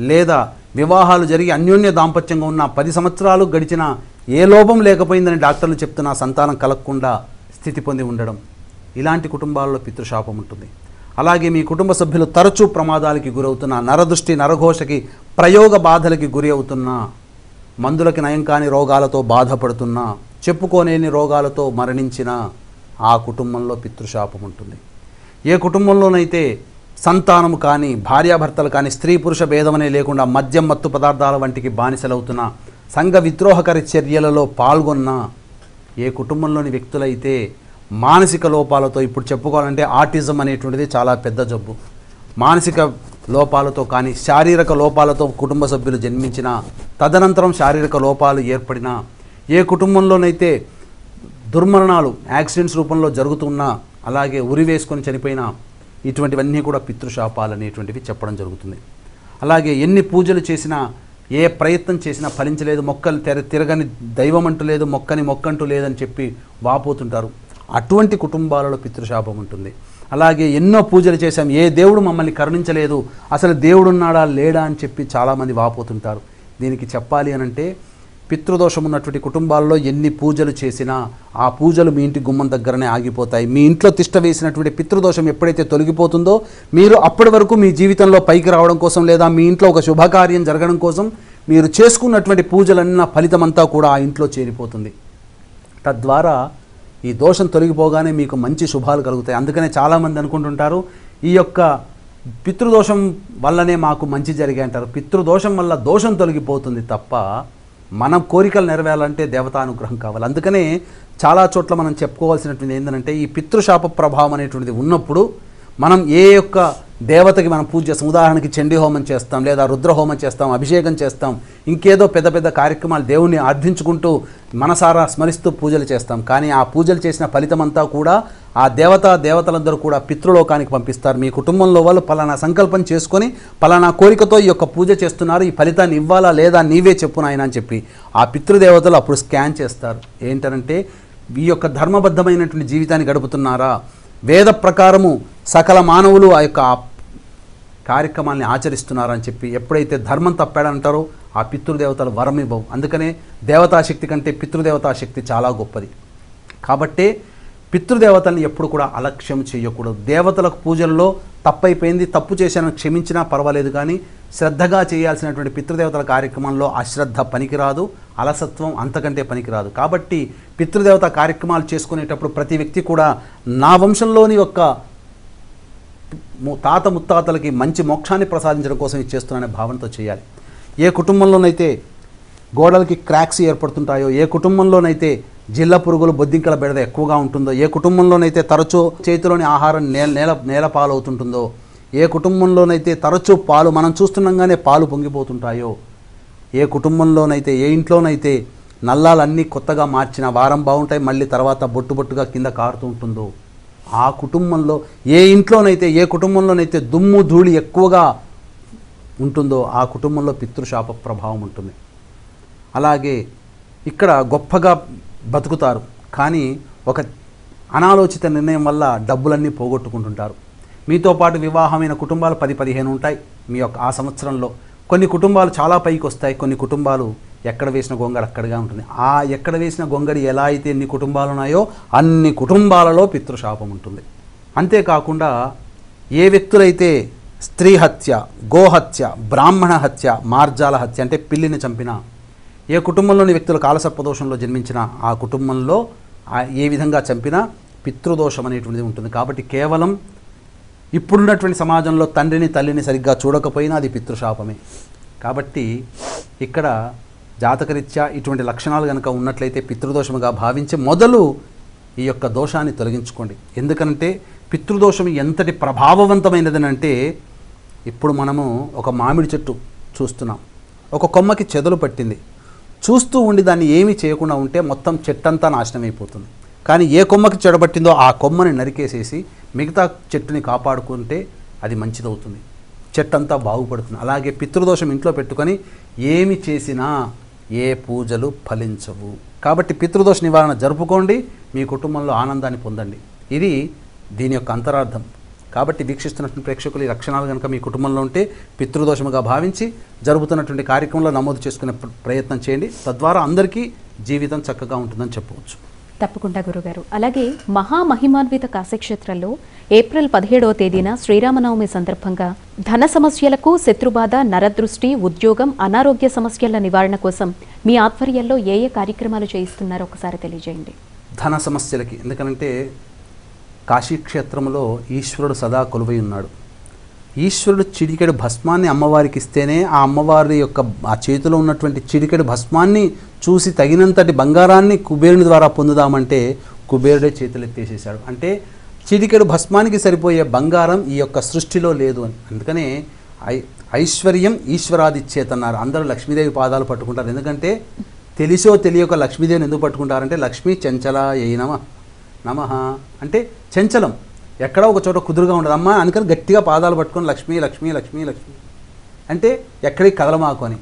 లేదా వివాహాలు జరిగి అన్యోన్య దాంపత్యంగా ఉన్న 10 సంవత్సరాలు గడిచిన ఏ లోపం లేకపోయిందని డాక్టర్లు చెప్తున్నా సంతానం కలగకుండా స్థితి పొంది ఉండడం, ఇలాంటి కుటుంబాల్లో పితృశాపం ఉంటుంది. అలాగే మీ కుటుంబ సభ్యులు తరచూ ప్రమాదాలకి గురవుతున్న, నరదృష్టి, నరఘోషకి, ప్రయోగ బాధలకి గురి అవుతున్న, మందులకి నయం కాని రోగాలతో బాధపడుతున్న, చెప్పుకోలేని రోగాలతో మరణించిన ఆ కుటుంబంలో పితృశాపం ఉంటుంది. ఏ కుటుంబంలోనైతే సంతానము కానీ, భార్యాభర్తలు కానీ, స్త్రీ పురుష భేదమనే లేకుండా మద్యం, మత్తు పదార్థాల వంటికి బానిసలవుతున్న, సంఘ విద్రోహకర చర్యలలో పాల్గొన్న ఏ కుటుంబంలోని వ్యక్తులైతే మానసిక లోపాలతో, ఇప్పుడు చెప్పుకోవాలంటే ఆటిజం అనేటువంటిది చాలా పెద్ద జబ్బు, మానసిక లోపాలతో కానీ శారీరక లోపాలతో కుటుంబ సభ్యులు జన్మించిన, తదనంతరం శారీరక లోపాలు ఏర్పడిన, ఏ కుటుంబంలోనైతే దుర్మరణాలు యాక్సిడెంట్స్ రూపంలో జరుగుతున్నా, అలాగే ఉరి వేసుకొని చనిపోయినా, ఇటువంటివన్నీ కూడా పితృశాపాలు అనేటువంటివి చెప్పడం జరుగుతుంది. అలాగే ఎన్ని పూజలు చేసినా, ఏ ప్రయత్నం చేసినా ఫలించలేదు, మొక్కలు తిరగని దైవం అంటూ లేదు, మొక్కంటూ లేదని చెప్పి వాపోతుంటారు. అటువంటి కుటుంబాలలో పితృశాపం ఉంటుంది. అలాగే ఎన్నో పూజలు చేశాం, ఏ దేవుడు మమ్మల్ని కరుణించలేదు, అసలు దేవుడున్నాడా లేడా అని చెప్పి చాలామంది వాపోతుంటారు. దీనికి చెప్పాలి అనంటే పితృదోషం ఉన్నటువంటి కుటుంబాల్లో ఎన్ని పూజలు చేసినా ఆ పూజలు మీ ఇంటి గుమ్మం దగ్గరనే ఆగిపోతాయి. మీ ఇంట్లో తిష్ట వేసినటువంటి పితృదోషం ఎప్పుడైతే తొలగిపోతుందో మీరు అప్పటి వరకు మీ జీవితంలో పైకి రావడం కోసం, లేదా మీ ఇంట్లో ఒక శుభకార్యం జరగడం కోసం మీరు చేసుకున్నటువంటి పూజలన్న ఫలితమంతా కూడా ఆ ఇంట్లో చేరిపోతుంది. తద్వారా ఈ దోషం తొలగిపోగానే మీకు మంచి శుభాలు కలుగుతాయి. అందుకనే చాలామంది అనుకుంటుంటారు, ఈ యొక్క పితృదోషం వల్లనే మాకు మంచి జరిగాయి అంటారు. పితృదోషం వల్ల దోషం తొలగిపోతుంది తప్ప మనం కోరికలు నెరవేరాలంటే దేవతానుగ్రహం కావాలి. అందుకనే చాలా చోట్ల మనం చెప్పుకోవాల్సినటువంటి ఏంటంటే, ఈ పితృశాప ప్రభావం అనేటువంటిది ఉన్నప్పుడు మనం ఏ యొక్క దేవతకి మనం పూజ చేస్తాం, ఉదాహరణకి చండీ హోమం చేస్తాం, లేదా రుద్రహోమం చేస్తాం, అభిషేకం చేస్తాం, ఇంకేదో పెద్ద పెద్ద కార్యక్రమాలు దేవుణ్ణి ఆర్థించుకుంటూ మనసారా స్మరిస్తూ పూజలు చేస్తాం. కానీ ఆ పూజలు చేసిన ఫలితమంతా కూడా ఆ దేవతలందరూ కూడా పితృలోకానికి పంపిస్తారు. మీ కుటుంబంలో వాళ్ళు పలానా సంకల్పం చేసుకొని పలానా కోరికతో ఈ యొక్క పూజ చేస్తున్నారు, ఈ ఫలితాన్ని ఇవ్వాలా లేదా నీవే చెప్పు నాయన అని చెప్పి ఆ పితృదేవతలు అప్పుడు స్కాన్ చేస్తారు. ఏంటంటే ఈ యొక్క ధర్మబద్ధమైనటువంటి జీవితాన్ని గడుపుతున్నారా, వేద ప్రకారము సకల మానవులు ఆ యొక్క కార్యక్రమాన్ని ఆచరిస్తున్నారని చెప్పి ఎప్పుడైతే ధర్మం తప్పాడంటారో ఆ పితృదేవతలు వరం ఇవ్వవు. అందుకనే దేవతాశక్తి కంటే పితృదేవతాశక్తి చాలా గొప్పది. కాబట్టే పితృదేవతల్ని ఎప్పుడు కూడా అలక్ష్యం చేయకూడదు. దేవతలకు పూజల్లో తప్పైపోయింది, తప్పు చేశానని క్షమించినా పర్వాలేదు, కానీ శ్రద్ధగా చేయాల్సినటువంటి పితృదేవతల కార్యక్రమంలో అశ్రద్ధ పనికిరాదు, అలసత్వం అంతకంటే పనికిరాదు. కాబట్టి పితృదేవత కార్యక్రమాలు చేసుకునేటప్పుడు ప్రతి వ్యక్తి కూడా నా వంశంలోని యొక్క తాత ముత్తాతలకి మంచి మోక్షాన్ని ప్రసాదించడం కోసం ఇది చేస్తున్నానే భావనతో చేయాలి. ఏ కుటుంబంలోనైతే గోడలకి క్రాక్స్ ఏర్పడుతుంటాయో, ఏ కుటుంబంలోనైతే జిల్ల పురుగులు, బొద్దింకల బెడద ఎక్కువగా ఉంటుందో, ఏ కుటుంబంలోనైతే తరచూ చేతిలోని ఆహారం నేల పాలవుతుంటుందో, ఏ కుటుంబంలోనైతే తరచూ పాలు మనం చూస్తుండగానే పాలు పొంగిపోతుంటాయో, ఏ కుటుంబంలోనైతే ఏ ఇంట్లోనైతే నల్లాలన్నీ కొత్తగా మార్చిన వారం బాగుంటాయి, మళ్ళీ తర్వాత బొట్టు బొట్టుగా కింద కారుతూ ఉంటుందో, ఆ కుటుంబంలో ఏ ఇంట్లోనైతే ఏ కుటుంబంలోనైతే దుమ్ము ధూళి ఎక్కువగా ఉంటుందో ఆ కుటుంబంలో పితృశాప ప్రభావం ఉంటుంది. అలాగే ఇక్కడ గొప్పగా బతుకుతారు, కానీ ఒక అనాలోచిత నిర్ణయం వల్ల డబ్బులన్నీ పోగొట్టుకుంటుంటారు. మీతో పాటు వివాహమైన కుటుంబాలు 10-15 ఉంటాయి మీ యొక్క ఆ సంవత్సరంలో. కొన్ని కుటుంబాలు చాలా పైకి వస్తాయి, కొన్ని కుటుంబాలు ఎక్కడ వేసిన గొంగడి అక్కడగా ఉంటుంది. ఆ ఎక్కడ వేసిన గొంగడి ఎలా అయితే ఎన్ని కుటుంబాలు ఉన్నాయో అన్ని కుటుంబాలలో పితృశాపం ఉంటుంది. అంతేకాకుండా ఏ వ్యక్తులైతే స్త్రీ హత్య, గోహత్య, బ్రాహ్మణ హత్య, మార్జాల హత్య అంటే పిల్లిని చంపిన, ఏ కుటుంబంలోని వ్యక్తులు కాలసర్పదోషంలో జన్మించిన ఆ కుటుంబంలో ఏ విధంగా చంపినా పితృదోషం అనేటువంటిది ఉంటుంది. కాబట్టి కేవలం ఇప్పుడున్నటువంటి సమాజంలో తండ్రిని తల్లిని సరిగ్గా చూడకపోయినా అది పితృశాపమే. కాబట్టి ఇక్కడ జాతకరీత్యా ఇటువంటి లక్షణాలు కనుక ఉన్నట్లయితే పితృదోషముగా భావించి మొదలు ఈ యొక్క దోషాన్ని తొలగించుకోండి. ఎందుకంటే పితృదోషం ఎంతటి ప్రభావవంతమైనదనంటే, ఇప్పుడు మనము ఒక మామిడి చెట్టు చూస్తున్నాం, ఒక కొమ్మకి చెదలు పట్టింది, చూస్తూ ఉండి దాన్ని ఏమీ చేయకుండా ఉంటే మొత్తం చెట్టంతా నాశనం అయిపోతుంది. కానీ ఏ కొమ్మకి చెడబట్టిందో ఆ కొమ్మని నరికేసేసి మిగతా చెట్టుని కాపాడుకుంటే అది మంచిదవుతుంది, చెట్టంతా బాగుపడుతుంది. అలాగే పితృదోషం ఇంట్లో పెట్టుకొని ఏమి చేసినా ఏ పూజలు ఫలించవు. కాబట్టి పితృదోష నివారణ జరుపుకోండి, మీ కుటుంబంలో ఆనందాన్ని పొందండి. ఇది దీని యొక్క అంతరార్థం. కాబట్టి వీక్షిస్తున్నటువంటి ప్రేక్షకులు ఈ లక్షణాలు కనుక మీ కుటుంబంలో ఉంటే పితృదోషముగా భావించి జరుగుతున్నటువంటి కార్యక్రమంలో నమోదు చేసుకునే ప్రయత్నం చేయండి. తద్వారా అందరికీ జీవితం చక్కగా ఉంటుందని చెప్పవచ్చు. తప్పకుండా గురుగారు. అలాగే మహామహిమాన్విత కాశీక్షేత్రంలో ఏప్రిల్ 17వ తేదీన శ్రీరామనవమి సందర్భంగా ధన సమస్యలకు, శత్రుబాధ, నరదృష్టి, ఉద్యోగం, అనారోగ్య సమస్యల నివారణ కోసం మీ ఆధ్వర్యంలో ఏ ఏ కార్యక్రమాలు చేయిస్తున్నారో ఒకసారి తెలియజేయండి. ధన సమస్యలకి, ఎందుకంటే కాశీక్షేత్రంలో ఈశ్వరుడు సదా కొలువై ఉన్నాడు. ఈశ్వరుడు చిటికెడు భస్మాన్ని అమ్మవారికి ఇస్తేనే ఆ అమ్మవారి యొక్క ఆ చేతిలో ఉన్నటువంటి చిటికెడు భస్మాన్ని చూసి తగినంతటి బంగారాన్ని కుబేరుని ద్వారా పొందుదామంటే కుబేరుడే చేతులు ఎత్తేసేశాడు. అంటే చిటికెడు భస్మానికి సరిపోయే బంగారం ఈ యొక్క సృష్టిలో లేదు అని. అందుకనే ఐశ్వర్యం ఈశ్వరాదిచ్చేతన్నారు. అందరూ లక్ష్మీదేవి పాదాలు పట్టుకుంటారు. ఎందుకంటే తెలిసో తెలియక లక్ష్మీదేవిని ఎందుకు పట్టుకుంటారంటే లక్ష్మీ చంచల అయినమ నమః అంటే చంచలం, ఎక్కడో ఒక చోట కుదురుగా ఉండదు అమ్మా, అందుకని గట్టిగా పాదాలు పట్టుకొని లక్ష్మీ లక్ష్మీ లక్ష్మీ లక్ష్మీ అంటే ఎక్కడికి కదలమాకు అని.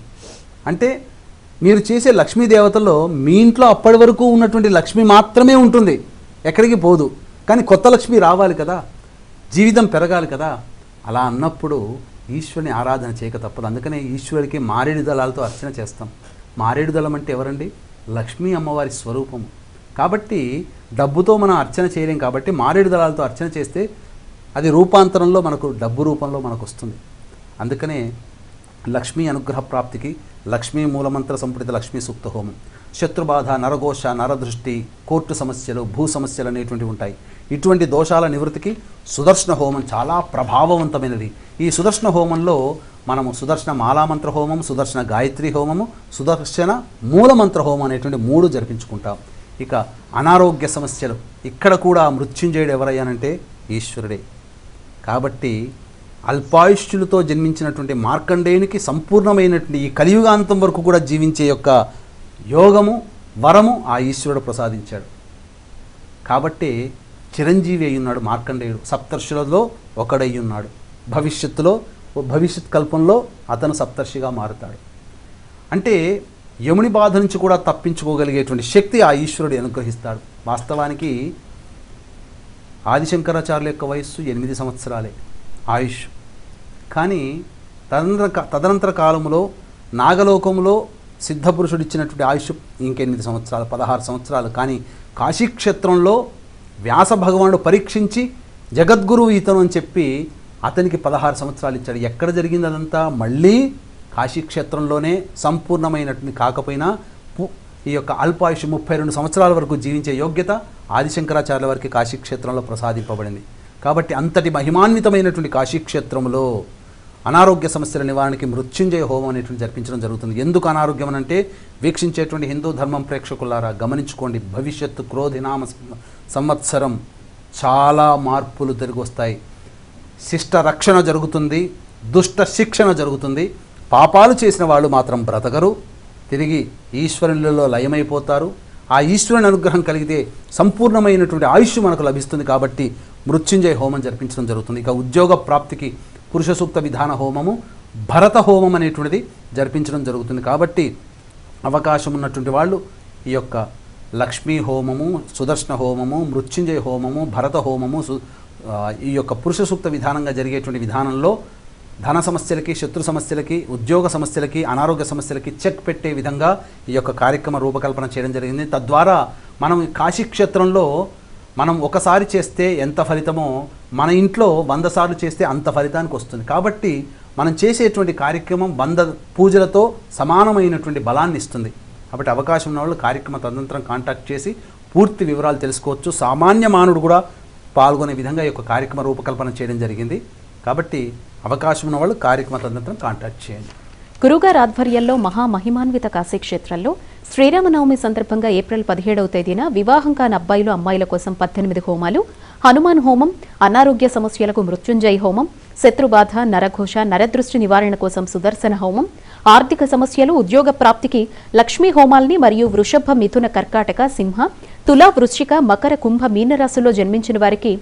అంటే మీరు చేసే లక్ష్మీ దేవతల్లో మీ ఇంట్లో అప్పటి వరకు ఉన్నటువంటి లక్ష్మి మాత్రమే ఉంటుంది, ఎక్కడికి పోదు. కానీ కొత్త లక్ష్మి రావాలి కదా, జీవితం పెరగాలి కదా. అలా అన్నప్పుడు ఈశ్వరుని ఆరాధన చేయక తప్పదు. అందుకనే ఈశ్వరుడికి మారేడు దళాలతో అర్చన చేస్తాం. మారేడు దళం అంటే ఎవరండి? లక్ష్మీ అమ్మవారి స్వరూపము. కాబట్టి డబ్బుతో మనం అర్చన చేయలేం. కాబట్టి మారేడు దళాలతో అర్చన చేస్తే అది రూపాంతరంలో మనకు డబ్బు రూపంలో మనకు వస్తుంది. అందుకనే లక్ష్మీ అనుగ్రహ ప్రాప్తికి లక్ష్మీ మూలమంత్ర సంపుటిత లక్ష్మీ సూక్త హోమం, శత్రుబాధ, నరఘోష, నరదృష్టి, కోర్టు సమస్యలు, భూ సమస్యలు అనేటువంటివి ఉంటాయి. ఇటువంటి దోషాల నివృత్తికి సుదర్శన హోమం చాలా ప్రభావవంతమైనది. ఈ సుదర్శన హోమంలో మనము సుదర్శన మాలామంత్ర హోమం, సుదర్శన గాయత్రి హోమము, సుదర్శన మూలమంత్ర హోమం అనేటువంటి 3 జరిపించుకుంటాం. ఇక అనారోగ్య సమస్యలు, ఇక్కడ కూడా మృత్యుంజయుడు ఎవరయ్యానంటే ఈశ్వరుడే. కాబట్టి అల్పాయుష్యులతో జన్మించినటువంటి మార్కండేయునికి సంపూర్ణమైనటువంటి ఈ కలియుగాంతం వరకు కూడా జీవించే యొక్క యోగము, వరము ఆ ఈశ్వరుడు ప్రసాదించాడు. కాబట్టి చిరంజీవి అయ్యున్నాడు మార్కండేయుడు, సప్తర్షులలో ఒకడయ్యున్నాడు. భవిష్యత్ కల్పంలో అతను సప్తర్షిగా మారుతాడు. అంటే యముని బాధ నుంచి కూడా తప్పించుకోగలిగేటువంటి శక్తి ఆ ఈశ్వరుడు అనుగ్రహిస్తాడు. వాస్తవానికి ఆదిశంకరాచార్యుల యొక్క వయస్సు 8 సంవత్సరాలే ఆయుష్. కానీ తదనంతర కాలంలో నాగలోకంలో సిద్ధపురుషుడు ఇచ్చినటువంటి ఆయుష్ ఇంకెనిమిది సంవత్సరాలు, 16 సంవత్సరాలు. కానీ కాశీక్షేత్రంలో వ్యాస భగవానుడు పరీక్షించి జగద్గురువు ఇతను అని చెప్పి అతనికి 16 సంవత్సరాలు ఇచ్చాడు. ఎక్కడ జరిగింది అదంతా? మళ్ళీ కాశీక్షేత్రంలోనే. సంపూర్ణమైనటువంటి కాకపోయినా ఈ యొక్క అల్పాయుష్ 32 సంవత్సరాల వరకు జీవించే యోగ్యత ఆదిశంకరాచార్యుల వారికి కాశీక్షేత్రంలో ప్రసాదింపబడింది. కాబట్టి అంతటి మహిమాన్వితమైనటువంటి కాశీక్షేత్రంలో అనారోగ్య సమస్యల నివారణకి మృత్యుంజయ హోమం అనేటువంటి జరిపించడం జరుగుతుంది. ఎందుకు అనారోగ్యం అంటే వీక్షించేటువంటి హిందూ ధర్మం ప్రేక్షకులారా గమనించుకోండి. భవిష్యత్తు క్రోధినామ సంవత్సరం చాలా మార్పులు తిరిగి వస్తాయి. శిష్ట రక్షణ జరుగుతుంది, దుష్ట శిక్షణ జరుగుతుంది. పాపాలు చేసిన వాళ్ళు మాత్రం బ్రతకరు, తిరిగి ఈశ్వరునిలో లయమైపోతారు. ఆ ఈశ్వరుని అనుగ్రహం కలిగితే సంపూర్ణమైనటువంటి ఆయుష్ మనకు లభిస్తుంది. కాబట్టి మృత్యుంజయ హోమం జరిపించడం జరుగుతుంది. ఇక ఉద్యోగ ప్రాప్తికి పురుష సూక్త విధాన హోమము, భరత హోమం అనేటువంటిది జరిపించడం జరుగుతుంది. కాబట్టి అవకాశం ఉన్నటువంటి వాళ్ళు ఈ యొక్క లక్ష్మీ హోమము, సుదర్శన హోమము, మృత్యుంజయ హోమము, భరత హోమము, ఈ యొక్క పురుష సూక్త విధానంగా జరిగేటువంటి విధానంలో ధన సమస్యలకి, శత్రు సమస్యలకి, ఉద్యోగ సమస్యలకి, అనారోగ్య సమస్యలకి చెక్ పెట్టే విధంగా ఈ యొక్క కార్యక్రమ రూపకల్పన చేయడం జరిగింది. తద్వారా మనం కాశీక్షేత్రంలో మనం ఒకసారి చేస్తే ఎంత ఫలితమో మన ఇంట్లో 100 సార్లు చేస్తే అంత ఫలితానికి వస్తుంది. కాబట్టి మనం చేసేటువంటి కార్యక్రమం 100 పూజలతో సమానమైనటువంటి బలాన్ని ఇస్తుంది. కాబట్టి అవకాశం ఉన్న వాళ్ళు కార్యక్రమ తదనంతరం కాంటాక్ట్ చేసి పూర్తి వివరాలు తెలుసుకోవచ్చు. సామాన్య మానవుడు కూడా పాల్గొనే విధంగా ఈ యొక్క కార్యక్రమ రూపకల్పన చేయడం జరిగింది. కాబట్టి అవకాశం ఉన్న వాళ్ళు కార్యక్రమ తదనంతరం కాంటాక్ట్ చేయండి. గురుగారి ఆధ్వర్యంలో మహామహిమాన్విత కాశీక్షేత్రంలో శ్రీరామనవమి సందర్భంగా ఏప్రిల్ 17వ తేదీన వివాహం కాని అబ్బాయిలు అమ్మాయిల కోసం 18 హోమాలు, హనుమాన్ హోమం, అనారోగ్య సమస్యలకు మృత్యుంజయ హోమం, శత్రుబాధ, నరఘోష, నరదృష్టి నివారణ కోసం సుదర్శన హోమం, ఆర్థిక సమస్యలు, ఉద్యోగ ప్రాప్తికి లక్ష్మీ హోమాల్ని మరియు వృషభ, మిథున, కర్కాటక, సింహ, తుల, వృశ్చిక, మకర, కుంభ, మీనరాశుల్లో జన్మించిన వారికి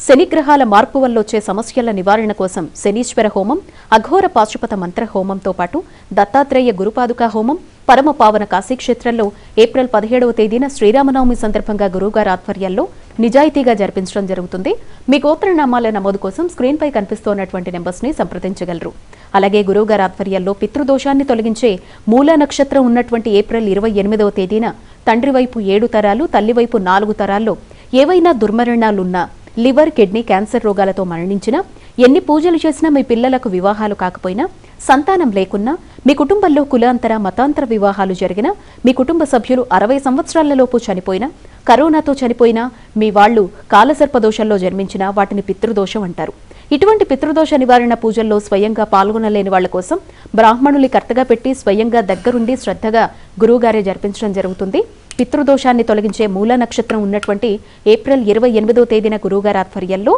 శనిగ్రహాల మార్పు వల్ల వచ్చే సమస్యల నివారణ కోసం శనీశ్వర హోమం, అఘోర పాశుపత మంత్ర హోమంతో పాటు దత్తాత్రేయ గురుపాదుకా హోమం, పరమ పావన కాశీక్షేత్రంలో ఏప్రిల్ 17వ తేదీన శ్రీరామనవమి సందర్భంగా గురువుగారి ఆధ్వర్యంలో నిజాయితీగా జరిపించడం జరుగుతుంది. మీ గోత్రనామాల నమోదు కోసం స్క్రీన్పై కనిపిస్తున్నటువంటి నెంబర్స్ని సంప్రదించగలరు. అలాగే గురువుగారి ఆధ్వర్యంలో పితృదోషాన్ని తొలగించే మూలా నక్షత్రం ఉన్నటువంటి ఏప్రిల్ 28వ తేదీన తండ్రి వైపు 7 తరాలు, తల్లి వైపు 4 తరాల్లో ఏవైనా దుర్మరణాలున్నా, లివర్, కిడ్నీ, క్యాన్సర్ రోగాలతో మరణించినా, ఎన్ని పూజలు చేసినా మీ పిల్లలకు వివాహాలు కాకపోయినా, సంతానం లేకున్నా, మీ కుటుంబంలో కులాంతర, మతాంతర వివాహాలు జరిగినా, మీ కుటుంబ సభ్యులు 60 సంవత్సరాలలోపు చనిపోయినా, కరోనాతో చనిపోయినా, మీ వాళ్లు కాలసర్పదోషంలో జన్మించినా వాటిని పితృదోషం అంటారు. ఇటువంటి పితృదోష నివారణ పూజల్లో స్వయంగా పాల్గొనలేని వాళ్ల కోసం బ్రాహ్మణులు కర్తగా పెట్టి స్వయంగా దగ్గరుండి శ్రద్ధగా గురువుగారే జరిపించడం జరుగుతుంది. పితృదోషాన్ని తొలగించే మూల నక్షత్రం ఉన్నటువంటి ఏప్రిల్ 28వ తేదీన గురువుగారి ఆధ్వర్యంలో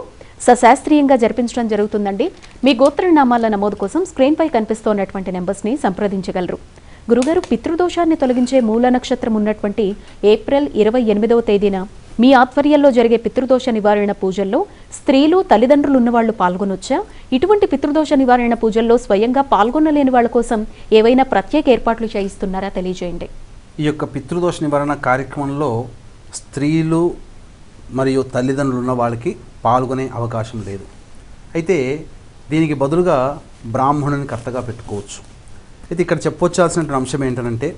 సశాస్త్రీయంగా జరిపించడం జరుగుతుందండి. మీ గోత్రనామాల నమోదు కోసం స్క్రీన్పై కనిపిస్తున్నటువంటి నెంబర్స్ని సంప్రదించగలరు. గురుగారు, పితృదోషాన్ని తొలగించే మూల నక్షత్రం ఉన్నటువంటి ఏప్రిల్ 28వ తేదీన మీ ఆధ్వర్యంలో జరిగే పితృదోష నివారణ పూజల్లో స్త్రీలు, తల్లిదండ్రులు ఉన్నవాళ్లు పాల్గొనొచ్చా? ఇటువంటి పితృదోష నివారణ పూజల్లో స్వయంగా పాల్గొనలేని వాళ్ల కోసం ఏవైనా ప్రత్యేక ఏర్పాట్లు చేయిస్తున్నారా? తెలియజేయండి. ఈ యొక్క పితృదోష నివారణ కార్యక్రమంలో స్త్రీలు మరియు తల్లిదండ్రులు ఉన్న వాళ్ళకి పాల్గొనే అవకాశం లేదు. అయితే దీనికి బదులుగా బ్రాహ్మణుని కర్తగా పెట్టుకోవచ్చు. అయితే ఇక్కడ చెప్పొచ్చాల్సిన అంశం ఏంటంటే,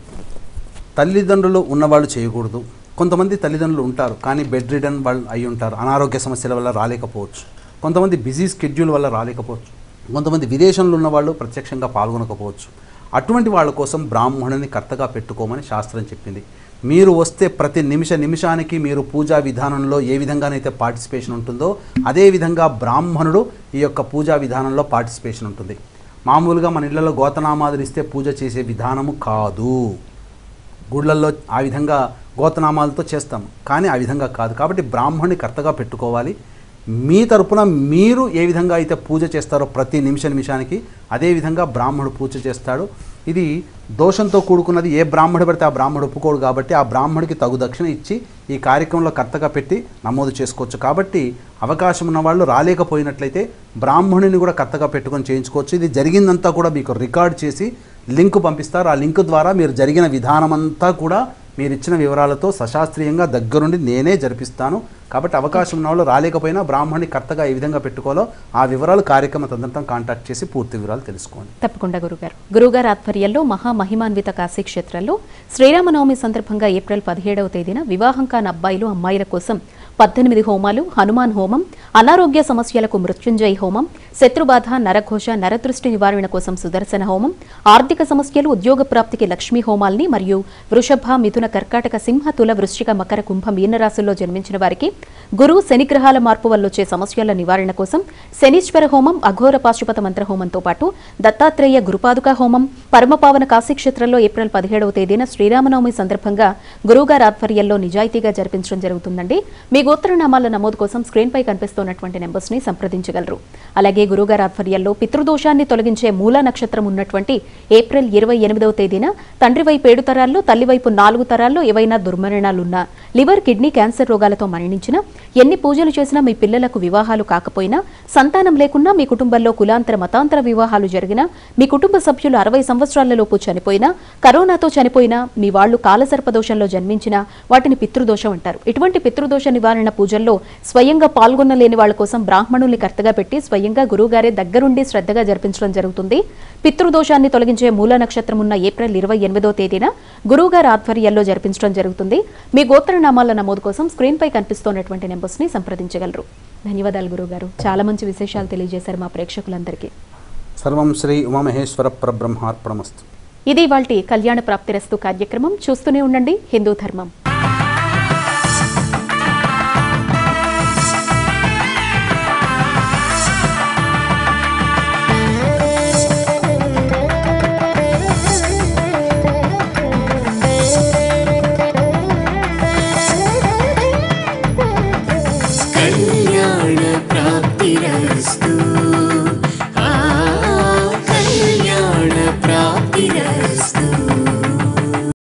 తల్లిదండ్రులు ఉన్నవాళ్ళు చేయకూడదు. కొంతమంది తల్లిదండ్రులు ఉంటారు కానీ బెడ్ రిడన్ వాళ్ళు అయి ఉంటారు, అనారోగ్య సమస్యల వల్ల రాలేకపోవచ్చు. కొంతమంది బిజీ స్కెడ్యూల్ వల్ల రాలేకపోవచ్చు. కొంతమంది విదేశంలో ఉన్నవాళ్ళు ప్రత్యక్షంగా పాల్గొనకపోవచ్చు. అటువంటి వాళ్ళ కోసం బ్రాహ్మణుని కర్తగా పెట్టుకోమని శాస్త్రం చెప్పింది. మీరు వస్తే ప్రతి నిమిషానికి మీరు పూజా విధానంలో ఏ విధంగానైతే పార్టిసిపేషన్ ఉంటుందో అదే విధంగా బ్రాహ్మణుడు ఈ యొక్క పూజా విధానంలో పార్టిసిపేషన్ ఉంటుంది. మామూలుగా మన ఇళ్లలో గోతనామాదులు ఇస్తే పూజ చేసే విధానము కాదు. గుళ్ళల్లో ఆ విధంగా గోతనామాలతో చేస్తాము, కానీ ఆ విధంగా కాదు. కాబట్టి బ్రాహ్మణుని కర్తగా పెట్టుకోవాలి. మీ తరపున మీరు ఏ విధంగా అయితే పూజ చేస్తారో ప్రతి నిమిషానికి అదే విధంగా బ్రాహ్మణుడు పూజ చేస్తాడు. ఇది దోషంతో కూడుకున్నది. ఏ బ్రాహ్మణుడు పడితే ఆ బ్రాహ్మణుడు ఒప్పుకోడు. కాబట్టి ఆ బ్రాహ్మణుడికి తగు దక్షిణ ఇచ్చి ఈ కార్యక్రమంలో కర్తగా పెట్టి నమోదు చేసుకోవచ్చు. కాబట్టి అవకాశం ఉన్న వాళ్ళు రాలేకపోయినట్లయితే బ్రాహ్మణుని కూడా కర్తగా పెట్టుకొని చేయించుకోవచ్చు. ఇది జరిగిందంతా కూడా మీకు రికార్డ్ చేసి లింక్ పంపిస్తారు. ఆ లింక్ ద్వారా మీరు జరిగిన విధానమంతా కూడా మీరు ఇచ్చిన వివరాలతో సశాస్త్రీయంగా దగ్గరుండి నేనే జరిపిస్తాను. కాబట్టి అవకాశం ఉన్న వాళ్ళు రాలేకపోయినా బ్రాహ్మణుని కర్తగా ఏ విధంగా పెట్టుకోవాలో ఆ వివరాలు కార్యక్రమ తదనంతరం కాంటాక్ట్ చేసి పూర్తి వివరాలు తెలుసుకోండి. తప్పకుండా గురుగారు ఆధ్వర్యంలో మహామహిమాన్విత కాశీక్షేత్రంలో శ్రీరామనవమి సందర్భంగా ఏప్రిల్ 17వ తేదీన వివాహం కాని అబ్బాయిలు అమ్మాయిల కోసం 18 హోమాలు, హనుమాన్ హోమం, అనారోగ్య సమస్యలకు మృత్యుంజయ హోమం, శత్రుబాధ, నరఘోష, నరదృష్టి నివారణ కోసం సుదర్శన హోమం, ఆర్థిక సమస్యలు, ఉద్యోగ ప్రాప్తికి లక్ష్మీ హోమాల్ని మరియు వృషభ, మిథున, కర్కాటక, సింహ, తుల, వృశ్చిక, మకర, కుంభ, మీనరాశుల్లో జన్మించిన వారికి గురు, శనిగ్రహాల మార్పు వల్ల వచ్చే సమస్యల నివారణ కోసం శనీశ్వర హోమం, అఘోర పాశుపత మంత్ర హోమంతో పాటు దత్తాత్రేయ గురుపాదుకా హోమం, పరమపావన కాశీక్షేత్రంలో ఏప్రిల్ 17వ తేదీన శ్రీరామనవమి సందర్భంగా గురువుగారి ఆధ్వర్యంలో నిజాయితీగా జరిపించడం జరుగుతుందండి. మీ గోత్రనామాల నమోదు కోసం స్క్రీన్పై కనిపిస్తున్నటువంటి నెంబర్స్ని సంప్రదించగలరు. అలాగే గురుగారి ఆధ్వర్యంలో పితృదోషాన్ని తొలగించే మూలా నక్షత్రం ఉన్నటువంటి ఏప్రిల్ 28వ తేదీన తండ్రి వైపు 7 తరాల్లో, తల్లి వైపు 4 తరాల్లో ఏవైనా దుర్మరణాలున్నా, లివర్, కిడ్నీ క్యాన్సర్ రోగాలతో మరణించినా, ఎన్ని పూజలు చేసినా మీ పిల్లలకు వివాహాలు కాకపోయినా, సంతానం లేకున్నా, మీ కుటుంబంలో కులాంతర మతాంతర వివాహాలు జరిగినా, మీ కుటుంబ సభ్యులు 60 సంవత్సరాలలోపు చనిపోయినా, కరోనాతో చనిపోయినా, మీ వాళ్లు కాలసర్పదోషంలో జన్మించినా వాటిని పితృదోషం అంటారు. ఇటువంటి పితృదోష నివారణ పూజల్లో స్వయంగా పాల్గొనలేని వాళ్ల కోసం బ్రాహ్మణుల్ని కర్తగా పెట్టి స్వయంగా గురువుగారే దగ్గరుండి శ్రద్ధగా జరిపించడం జరుగుతుంది. పితృదోషాన్ని తొలగించే మూల నక్షత్రం ఉన్న ఏప్రిల్ 28వ తేదీన గురువుగారి ఆధ్వర్యంలో జరిపించడం జరుగుతుంది. మీ గోత్రనామాల నమోదు కోసం స్క్రీన్పై కనిపిస్తున్నటువంటి నెంబర్స్ని సంప్రదించగలరు. ధన్యవాదాలు గురువుగారు, చాలా మంచి విశేషాలు తెలియజేశారు మా ప్రేక్షకులందరికీ. సర్వం శ్రీ ఉమామహేశ్వర పరబ్రహ్మార్పణమస్తు. ఇది ఇవాల్టి కళ్యాణ ప్రాప్తిరస్తు కార్యక్రమం. చూస్తూనే ఉండండి హిందూ ధర్మం. కళ్యాణ ప్రాప్తిరస్తు.